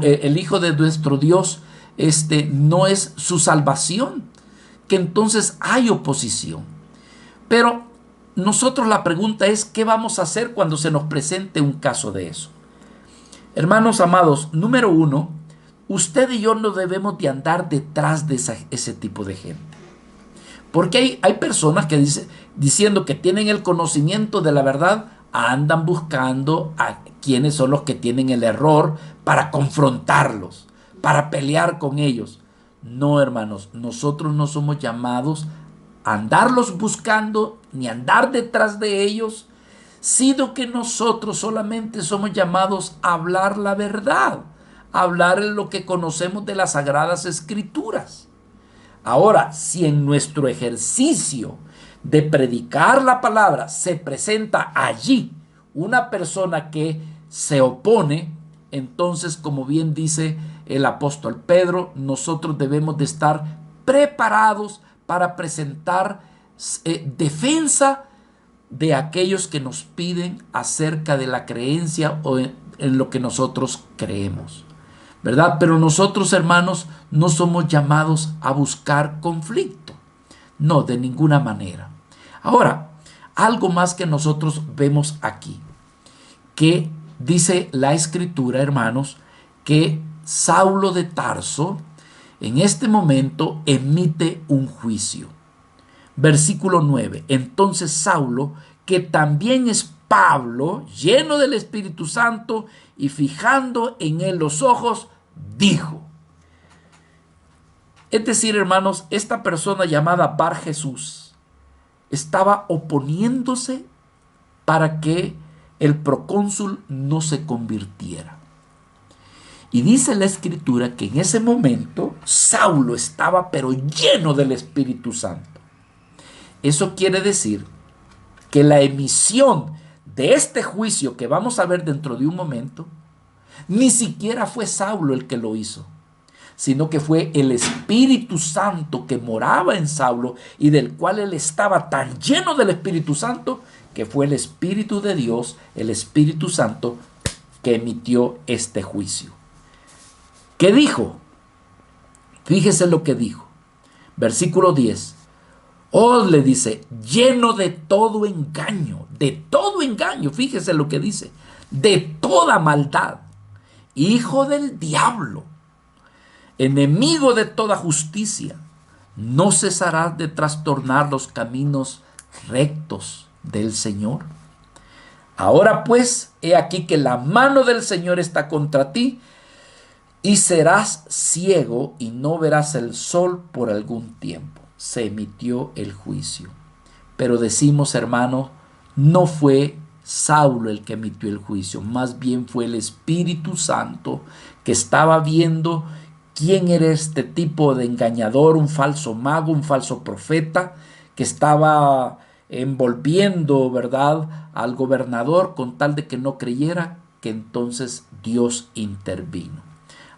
[SPEAKER 1] el Hijo de nuestro Dios, no es su salvación, que entonces hay oposición. Pero nosotros, la pregunta es, ¿qué vamos a hacer cuando se nos presente un caso de eso? Hermanos amados, número uno, usted y yo no debemos de andar detrás de ese tipo de gente. Porque hay personas que diciendo que tienen el conocimiento de la verdad, andan buscando a quienes son los que tienen el error para confrontarlos, para pelear con ellos. No, hermanos, nosotros no somos llamados a andarlos buscando ni andar detrás de ellos, sino que nosotros solamente somos llamados a hablar la verdad, a hablar lo que conocemos de las Sagradas Escrituras. Ahora, si en nuestro ejercicio de predicar la palabra se presenta allí una persona que se opone, entonces, como bien dice el apóstol Pedro, nosotros debemos de estar preparados para presentar defensa de aquellos que nos piden acerca de la creencia o en lo que nosotros creemos, ¿verdad? Pero nosotros, hermanos, no somos llamados a buscar conflicto. No, de ninguna manera. Ahora, algo más que nosotros vemos aquí, que dice la Escritura, hermanos, que Saulo de Tarso en este momento emite un juicio. Versículo 9. Entonces Saulo, que también es Pablo, lleno del Espíritu Santo y fijando en él los ojos, dijo. Es decir, hermanos, esta persona llamada Bar Jesús estaba oponiéndose para que el procónsul no se convirtiera. Y dice la Escritura que en ese momento Saulo estaba pero lleno del Espíritu Santo. Eso quiere decir que la emisión de este juicio que vamos a ver dentro de un momento, ni siquiera fue Saulo el que lo hizo, sino que fue el Espíritu Santo que moraba en Saulo y del cual él estaba tan lleno del Espíritu Santo que fue el Espíritu de Dios, el Espíritu Santo, que emitió este juicio. ¿Qué dijo? Fíjese lo que dijo. Versículo 10. Oh, le dice, lleno de todo engaño, fíjese lo que dice, de toda maldad, hijo del diablo, enemigo de toda justicia, ¿No cesarás de trastornar los caminos rectos del Señor? Ahora pues, he aquí que la mano del Señor está contra ti, y serás ciego y no verás el sol por algún tiempo. Se emitió el juicio. Pero decimos, hermanos, no fue Saulo el que emitió el juicio, más bien fue el Espíritu Santo que estaba viendo quién era este tipo de engañador, un falso mago, un falso profeta, que estaba envolviendo, ¿verdad?, al gobernador con tal de que no creyera, que entonces Dios intervino.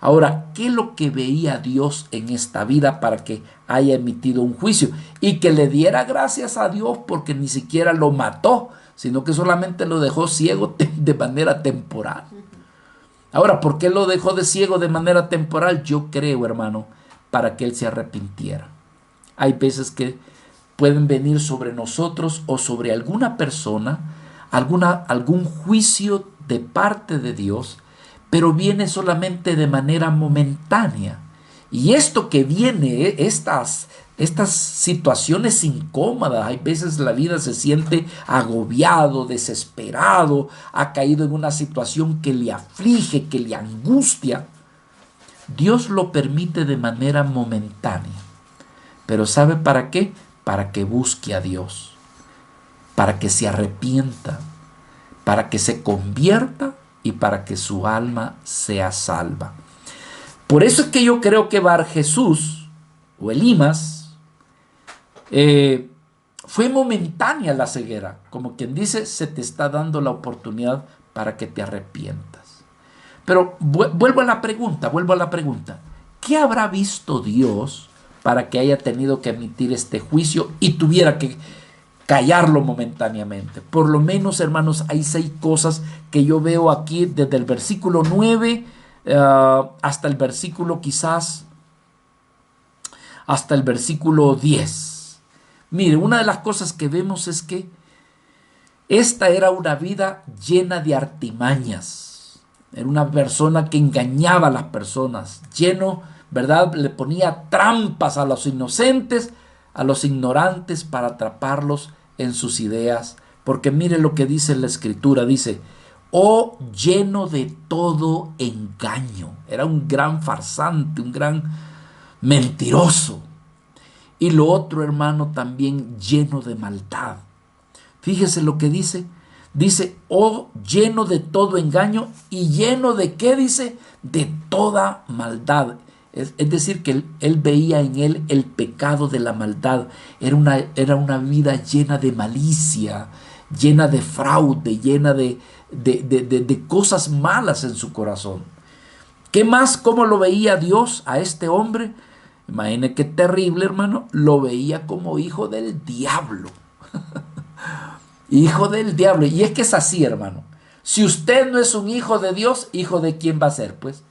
[SPEAKER 1] Ahora, ¿qué es lo que veía Dios en esta vida para que haya emitido un juicio? Y que le diera gracias a Dios porque ni siquiera lo mató, sino que solamente lo dejó ciego de manera temporal. Ahora, ¿por qué lo dejó de ciego de manera temporal? Yo creo, hermano, para que él se arrepintiera. Hay veces que pueden venir sobre nosotros o sobre alguna persona algún juicio de parte de Dios, pero viene solamente de manera momentánea. Y esto que viene, estas situaciones incómodas, hay veces la vida se siente agobiado, desesperado, ha caído en una situación que le aflige, que le angustia. Dios lo permite de manera momentánea. Pero ¿sabe para qué? Para que busque a Dios, para que se arrepienta, para que se convierta y para que su alma sea salva. Por eso es que yo creo que Bar Jesús o Elimas fue momentánea la ceguera, como quien dice, se te está dando la oportunidad para que te arrepientas. Pero vuelvo a la pregunta, ¿qué habrá visto Dios para que haya tenido que emitir este juicio y tuviera que callarlo momentáneamente? Por lo menos, hermanos, hay 6 cosas que yo veo aquí desde el versículo 9 hasta el versículo hasta el versículo 10. Mire, una de las cosas que vemos es que esta era una vida llena de artimañas. Era una persona que engañaba a las personas, lleno, ¿verdad? Le ponía trampas a los inocentes, a los ignorantes, para atraparlos en sus ideas. Porque mire lo que dice la Escritura, dice: oh, lleno de todo engaño. Era un gran farsante, un gran mentiroso. Y lo otro, hermano, también lleno de maldad. Fíjese lo que dice. Dice, oh, lleno de todo engaño. ¿Y lleno de qué? Dice, de toda maldad. Es decir, que él veía en él el pecado de la maldad. Era una vida llena de malicia, llena de fraude, llena de cosas malas en su corazón. ¿Qué más? ¿Cómo lo veía Dios a este hombre? Imagine qué terrible, hermano. Lo veía como hijo del diablo. Hijo del diablo. Y es que es así, hermano. Si usted no es un hijo de Dios, ¿hijo de quién va a ser? Pues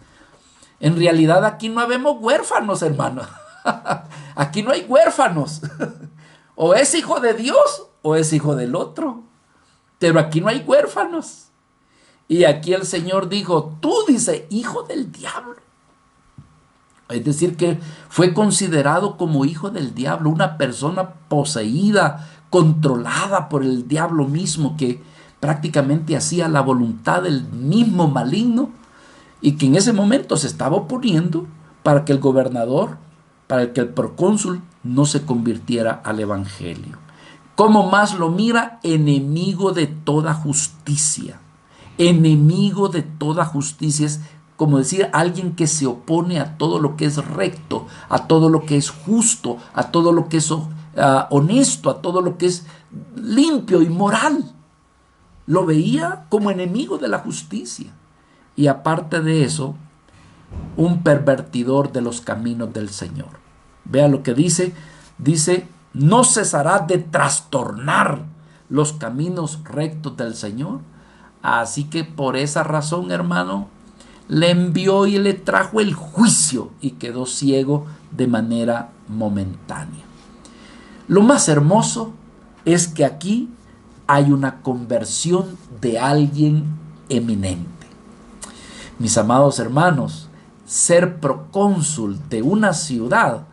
[SPEAKER 1] en realidad aquí no habemos huérfanos, hermano. Aquí no hay huérfanos. O es hijo de Dios o es hijo del otro. Pero aquí no hay huérfanos. Y aquí el Señor dijo, tú, dice, hijo del diablo. Es decir, que fue considerado como hijo del diablo, una persona poseída, controlada por el diablo mismo, que prácticamente hacía la voluntad del mismo maligno y que en ese momento se estaba oponiendo para que el gobernador, para que el procónsul no se convirtiera al evangelio. ¿Cómo más lo mira? Enemigo de toda justicia. Enemigo de toda justicia es como decir alguien que se opone a todo lo que es recto, a todo lo que es justo, a todo lo que es honesto, a todo lo que es limpio y moral. Lo veía como enemigo de la justicia. Y aparte de eso, un pervertidor de los caminos del Señor. Vea lo que dice. Dice, no cesará de trastornar los caminos rectos del Señor. Así que por esa razón, hermano, le envió y le trajo el juicio y quedó ciego de manera momentánea. Lo más hermoso es que aquí hay una conversión de alguien eminente. Mis amados hermanos, ser procónsul de una ciudad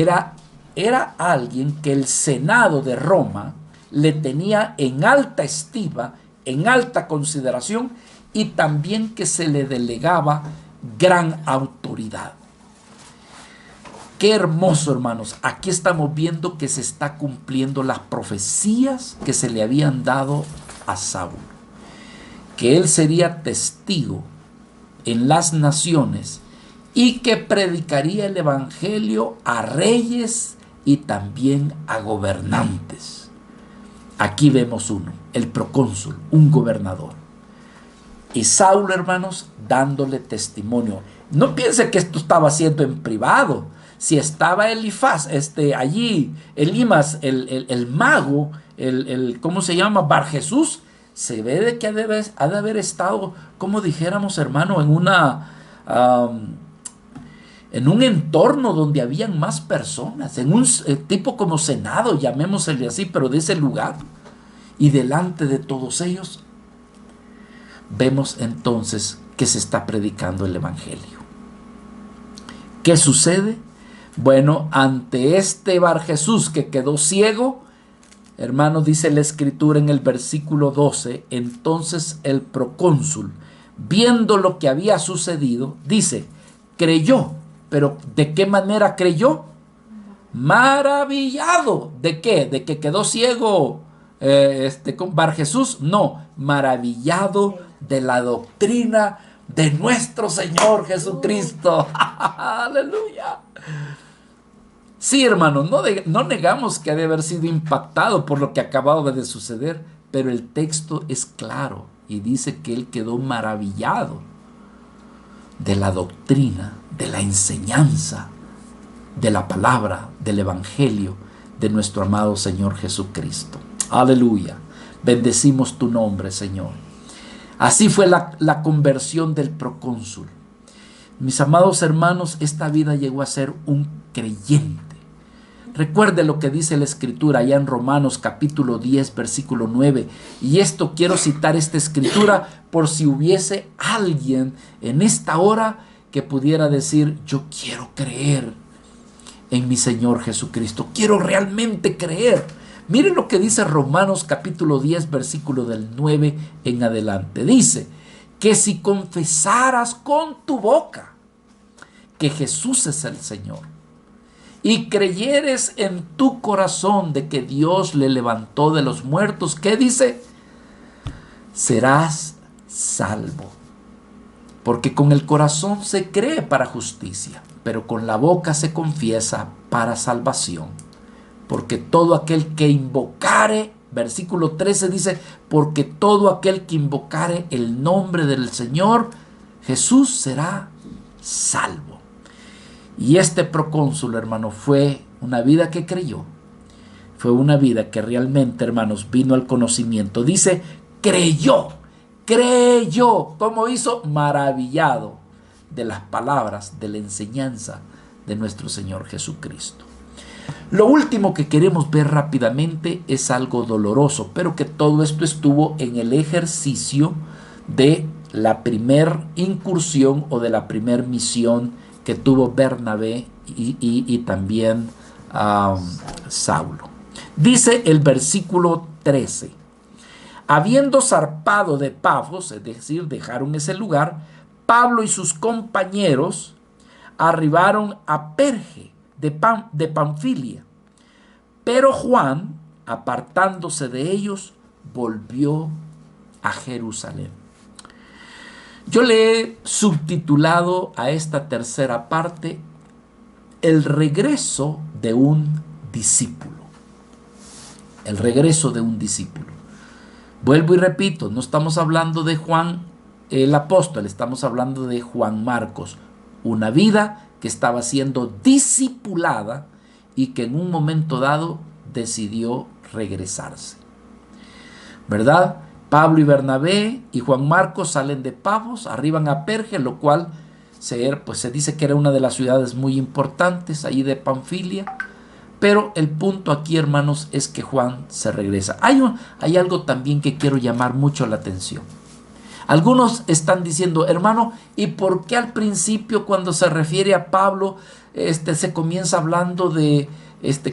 [SPEAKER 1] era alguien que el Senado de Roma le tenía en alta estima, en alta consideración, y también que se le delegaba gran autoridad. Qué hermoso, hermanos. Aquí estamos viendo que se está cumpliendo las profecías que se le habían dado a Saulo, que él sería testigo en las naciones y que predicaría el evangelio a reyes y también a gobernantes. Aquí vemos uno, el procónsul, un gobernador. Y Saulo, hermanos, dándole testimonio. No piense que esto estaba haciendo en privado. Si estaba Elifaz, allí, Elimas, el mago, ¿cómo se llama? Bar Jesús, se ve de que ha de haber estado, como dijéramos, hermano, en un entorno donde habían más personas, en un tipo como senado, llamémosle así, pero de ese lugar. Y delante de todos ellos, vemos entonces que se está predicando el evangelio. ¿Qué sucede? Bueno, ante este Bar Jesús que quedó ciego, hermano, dice la escritura en el versículo 12, entonces el procónsul, viendo lo que había sucedido, dice, creyó. ¿Pero de qué manera creyó? Maravillado. ¿De qué? ¿De que quedó ciego con Bar Jesús? No, maravillado de la doctrina de nuestro Señor Jesucristo. Aleluya. Sí, hermanos, no negamos que ha de haber sido impactado por lo que acababa de suceder, pero el texto es claro y dice que él quedó maravillado de la doctrina, de la enseñanza, de la palabra, del evangelio de nuestro amado Señor Jesucristo. Aleluya. Bendecimos tu nombre, Señor. Así fue la conversión del procónsul. Mis amados hermanos, esta vida llegó a ser un creyente. Recuerde lo que dice la escritura allá en Romanos capítulo 10 versículo 9. Y esto quiero citar esta escritura por si hubiese alguien en esta hora que pudiera decir, yo quiero creer en mi Señor Jesucristo. Quiero realmente creer. Miren lo que dice Romanos capítulo 10 versículo del 9 en adelante. Dice que si confesaras con tu boca que Jesús es el Señor, y creyeres en tu corazón de que Dios le levantó de los muertos, ¿qué dice? Serás salvo. Porque con el corazón se cree para justicia, pero con la boca se confiesa para salvación. Porque todo aquel que invocare, versículo 13 dice, porque todo aquel que invocare el nombre del Señor Jesús será salvo. Y este procónsul, hermano, fue una vida que creyó. Fue una vida que realmente, hermanos, vino al conocimiento. Dice, creyó. ¿Cómo hizo? Maravillado de las palabras, de la enseñanza de nuestro Señor Jesucristo. Lo último que queremos ver rápidamente es algo doloroso, pero que todo esto estuvo en el ejercicio de la primer incursión o de la primer misión que tuvo Bernabé y también Saulo. Dice el versículo 13, habiendo zarpado de Pafos, es decir, dejaron ese lugar, Pablo y sus compañeros arribaron a Perge de Panfilia, pero Juan, apartándose de ellos, volvió a Jerusalén. Yo le he subtitulado a esta tercera parte el regreso de un discípulo. El regreso de un discípulo. Vuelvo y repito, no estamos hablando de Juan el apóstol, estamos hablando de Juan Marcos. Una vida que estaba siendo discipulada y que en un momento dado decidió regresarse. ¿Verdad? Pablo y Bernabé y Juan Marcos salen de Pafos, arriban a Perge, lo cual se dice que era una de las ciudades muy importantes allí de Panfilia. Pero el punto aquí, hermanos, es que Juan se regresa. Hay algo también que quiero llamar mucho la atención. Algunos están diciendo, hermano, ¿y por qué al principio cuando se refiere a Pablo, se comienza hablando de,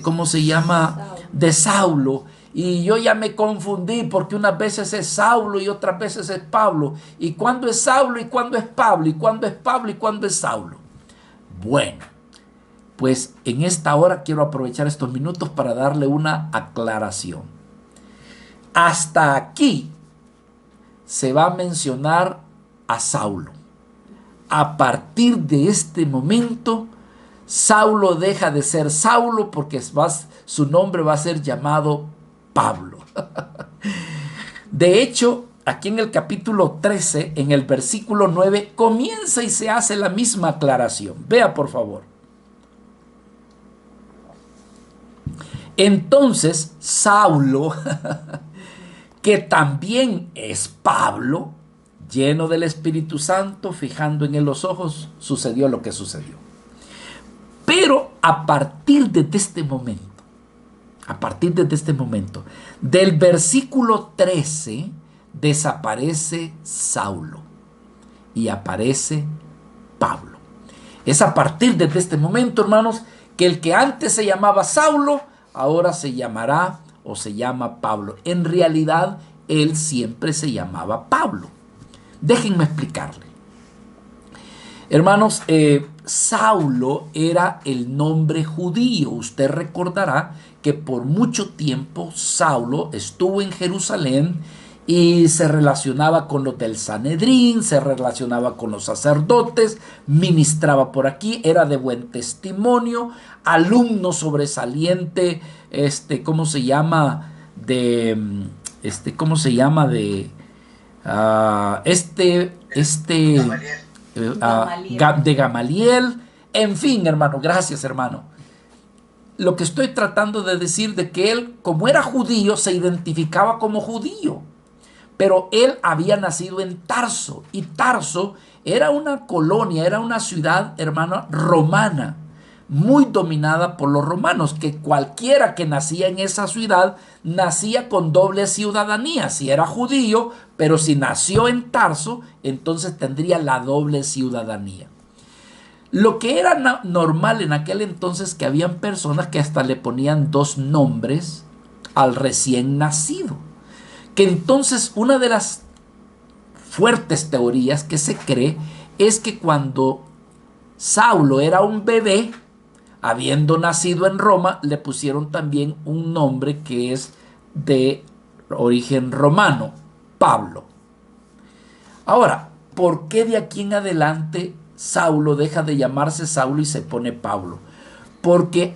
[SPEAKER 1] ¿cómo se llama? De Saulo. Y yo ya me confundí porque unas veces es Saulo y otras veces es Pablo. ¿Y cuándo es Saulo y cuándo es Pablo? ¿Y cuándo es Pablo y cuándo es Saulo? Bueno, pues en esta hora quiero aprovechar estos minutos para darle una aclaración. Hasta aquí se va a mencionar a Saulo. A partir de este momento, Saulo deja de ser Saulo porque su nombre va a ser llamado Pablo. De hecho, aquí en el capítulo 13, en el versículo 9, comienza y se hace la misma aclaración. Vea, por favor. Entonces, Saulo, que también es Pablo, lleno del Espíritu Santo, fijando en él los ojos, sucedió lo que sucedió. Pero a partir de este momento, del versículo 13, desaparece Saulo y aparece Pablo. Es a partir de este momento, hermanos, que el que antes se llamaba Saulo, ahora se llamará o se llama Pablo. En realidad, él siempre se llamaba Pablo. Déjenme explicarle. Hermanos, Saulo era el nombre judío. Usted recordará que por mucho tiempo Saulo estuvo en Jerusalén y se relacionaba con los del Sanedrín, se relacionaba con los sacerdotes, ministraba por aquí, era de buen testimonio, alumno sobresaliente, ¿cómo se llama? De Gamaliel. En fin, hermano, gracias, hermano. Lo que estoy tratando de decir de que él, como era judío, se identificaba como judío. Pero él había nacido en Tarso, y Tarso era una colonia, era una ciudad, hermano, romana, muy dominada por los romanos, que cualquiera que nacía en esa ciudad nacía con doble ciudadanía. Si era judío, pero si nació en Tarso, entonces tendría la doble ciudadanía. Lo que era normal en aquel entonces, que habían personas que hasta le ponían dos nombres al recién nacido. Que entonces una de las fuertes teorías que se cree es que cuando Saulo era un bebé, habiendo nacido en Roma, le pusieron también un nombre que es de origen romano, Pablo. Ahora, ¿por qué de aquí en adelante Saulo deja de llamarse Saulo y se pone Pablo? Porque,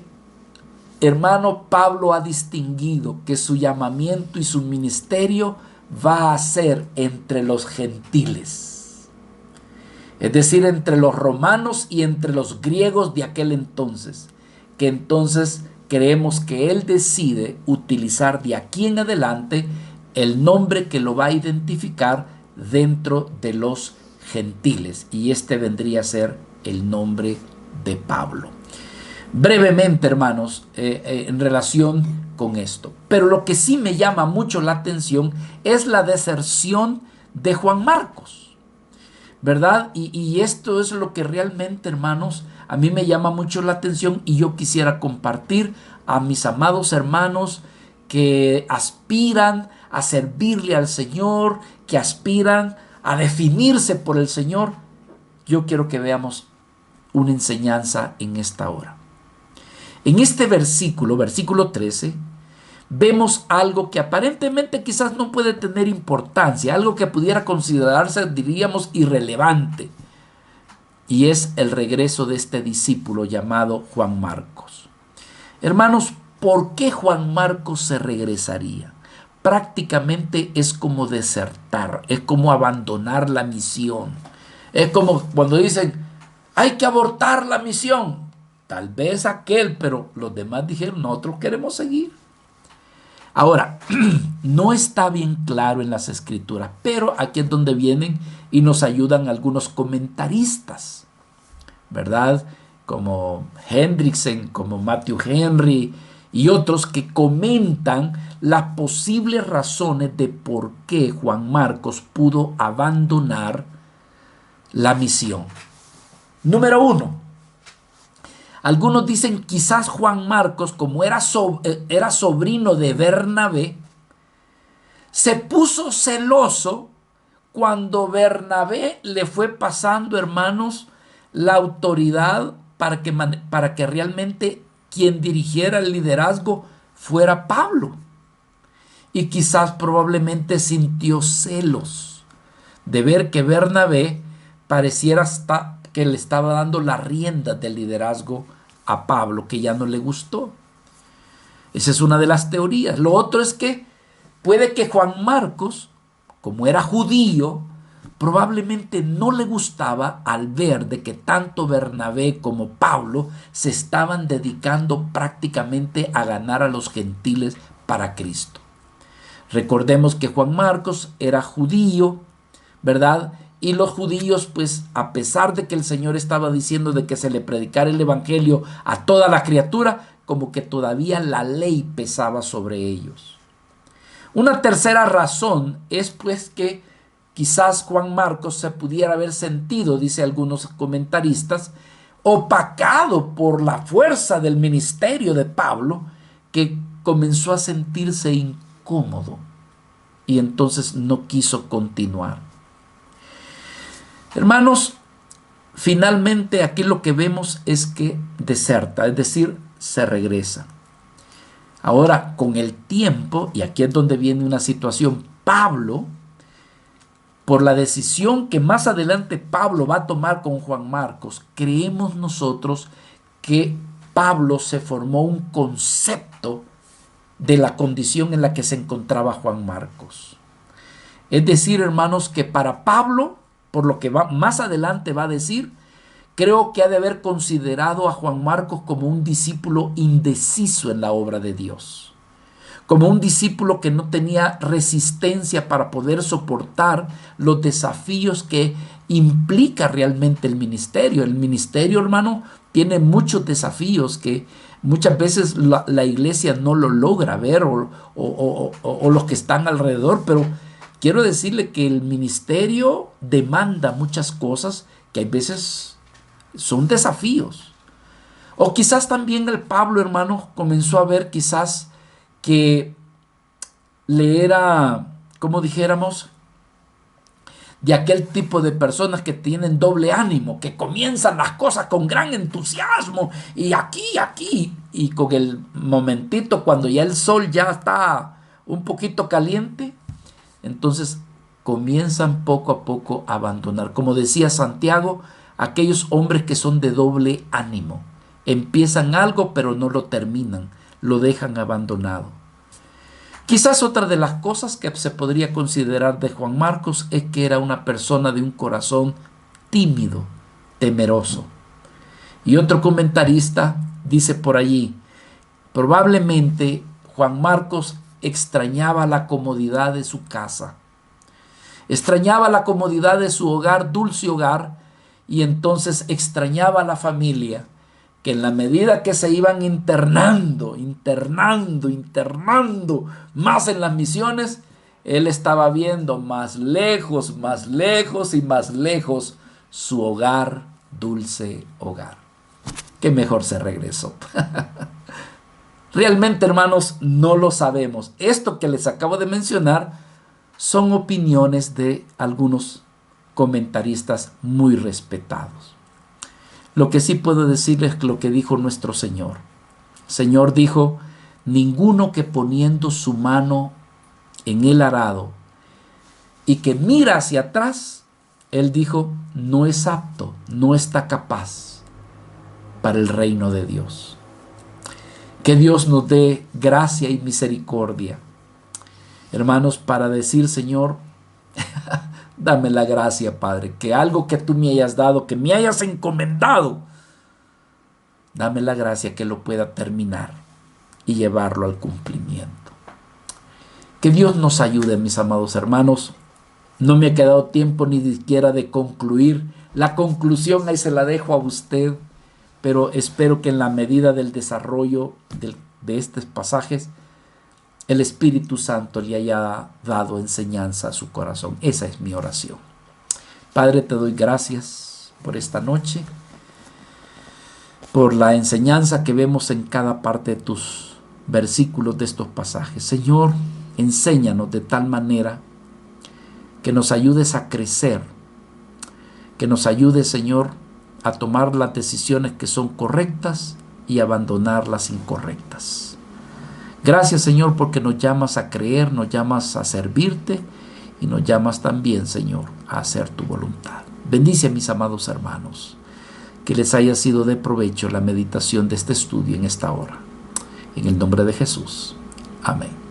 [SPEAKER 1] hermano, Pablo ha distinguido que su llamamiento y su ministerio va a ser entre los gentiles. Es decir, entre los romanos y entre los griegos de aquel entonces. Que entonces creemos que él decide utilizar de aquí en adelante el nombre que lo va a identificar dentro de los gentiles. Y este vendría a ser el nombre de Pablo. Brevemente, hermanos, en relación con esto. Pero lo que sí me llama mucho la atención es la deserción de Juan Marcos, ¿verdad? Y esto es lo que realmente, hermanos, a mí me llama mucho la atención, y yo quisiera compartir a mis amados hermanos que aspiran a servirle al Señor, que aspiran a definirse por el Señor. Yo quiero que veamos una enseñanza en esta hora. En este versículo 13, vemos algo que aparentemente quizás no puede tener importancia, algo que pudiera considerarse, diríamos, irrelevante, y es el regreso de este discípulo llamado Juan Marcos. Hermanos, ¿por qué Juan Marcos se regresaría? Prácticamente es como desertar, es como abandonar la misión. Es como cuando dicen, hay que abortar la misión. Tal vez aquel, pero los demás dijeron, nosotros queremos seguir. Ahora, no está bien claro en las escrituras, pero aquí es donde vienen y nos ayudan algunos comentaristas, ¿verdad? Como Hendrickson, como Matthew Henry y otros que comentan las posibles razones de por qué Juan Marcos pudo abandonar la misión. Número 1. Algunos dicen quizás Juan Marcos, como era sobrino de Bernabé, se puso celoso cuando Bernabé le fue pasando, hermanos, la autoridad para que realmente quien dirigiera el liderazgo fuera Pablo. Y quizás probablemente sintió celos de ver que Bernabé pareciera que le estaba dando la rienda del liderazgo a Pablo, que ya no le gustó. Esa es una de las teorías. Lo otro es que puede que Juan Marcos, como era judío, probablemente no le gustaba al ver de que tanto Bernabé como Pablo se estaban dedicando prácticamente a ganar a los gentiles para Cristo. Recordemos que Juan Marcos era judío, ¿verdad? Y los judíos, pues, a pesar de que el Señor estaba diciendo de que se le predicara el evangelio a toda la criatura, como que todavía la ley pesaba sobre ellos. Una tercera razón es, pues, que quizás Juan Marcos se pudiera haber sentido, dice algunos comentaristas, opacado por la fuerza del ministerio de Pablo, que comenzó a sentirse incómodo y entonces no quiso continuar. Hermanos, finalmente aquí lo que vemos es que deserta, es decir, se regresa. Ahora, con el tiempo, y aquí es donde viene una situación, Pablo, por la decisión que más adelante Pablo va a tomar con Juan Marcos, creemos nosotros que Pablo se formó un concepto de la condición en la que se encontraba Juan Marcos. Es decir, hermanos, que para Pablo, por lo que más adelante va a decir, creo que ha de haber considerado a Juan Marcos como un discípulo indeciso en la obra de Dios, como un discípulo que no tenía resistencia para poder soportar los desafíos que implica realmente el ministerio. El ministerio, hermano, tiene muchos desafíos que muchas veces la iglesia no lo logra ver o los que están alrededor, pero quiero decirle que el ministerio demanda muchas cosas que hay veces son desafíos. O quizás también el Pablo, hermano, comenzó a ver quizás que le era, como dijéramos, de aquel tipo de personas que tienen doble ánimo, que comienzan las cosas con gran entusiasmo y aquí, y con el momentito cuando ya el sol ya está un poquito caliente, entonces comienzan poco a poco a abandonar. Como decía Santiago, aquellos hombres que son de doble ánimo, empiezan algo pero no lo terminan, lo dejan abandonado. Quizás otra de las cosas que se podría considerar de Juan Marcos es que era una persona de un corazón tímido, temeroso. Y otro comentarista dice por allí, probablemente Juan Marcos extrañaba la comodidad de su casa, extrañaba la comodidad de su hogar, dulce hogar, y entonces extrañaba a la familia, que en la medida que se iban internando más en las misiones, él estaba viendo más lejos y más lejos su hogar, dulce hogar. Que mejor se regresó. Realmente, hermanos, no lo sabemos. Esto que les acabo de mencionar son opiniones de algunos comentaristas muy respetados. Lo que sí puedo decirles es lo que dijo nuestro Señor. El Señor dijo, ninguno que poniendo su mano en el arado y que mira hacia atrás, Él dijo, no es apto, no está capaz para el reino de Dios. Que Dios nos dé gracia y misericordia, hermanos, para decir, Señor, dame la gracia, Padre, que algo que tú me hayas dado, que me hayas encomendado, dame la gracia que lo pueda terminar y llevarlo al cumplimiento. Que Dios nos ayude, mis amados hermanos. No me ha quedado tiempo ni siquiera de concluir. La conclusión ahí se la dejo a usted, pero espero que en la medida del desarrollo de estos pasajes el Espíritu Santo le haya dado enseñanza a su corazón. Esa es mi oración. Padre, te doy gracias por esta noche, por la enseñanza que vemos en cada parte de tus versículos de estos pasajes. Señor, enséñanos de tal manera que nos ayudes a crecer, que nos ayudes, Señor, a tomar las decisiones que son correctas y abandonar las incorrectas. Gracias, Señor, porque nos llamas a creer, nos llamas a servirte y nos llamas también, Señor, a hacer tu voluntad. Bendice a mis amados hermanos, que les haya sido de provecho la meditación de este estudio en esta hora. En el nombre de Jesús. Amén.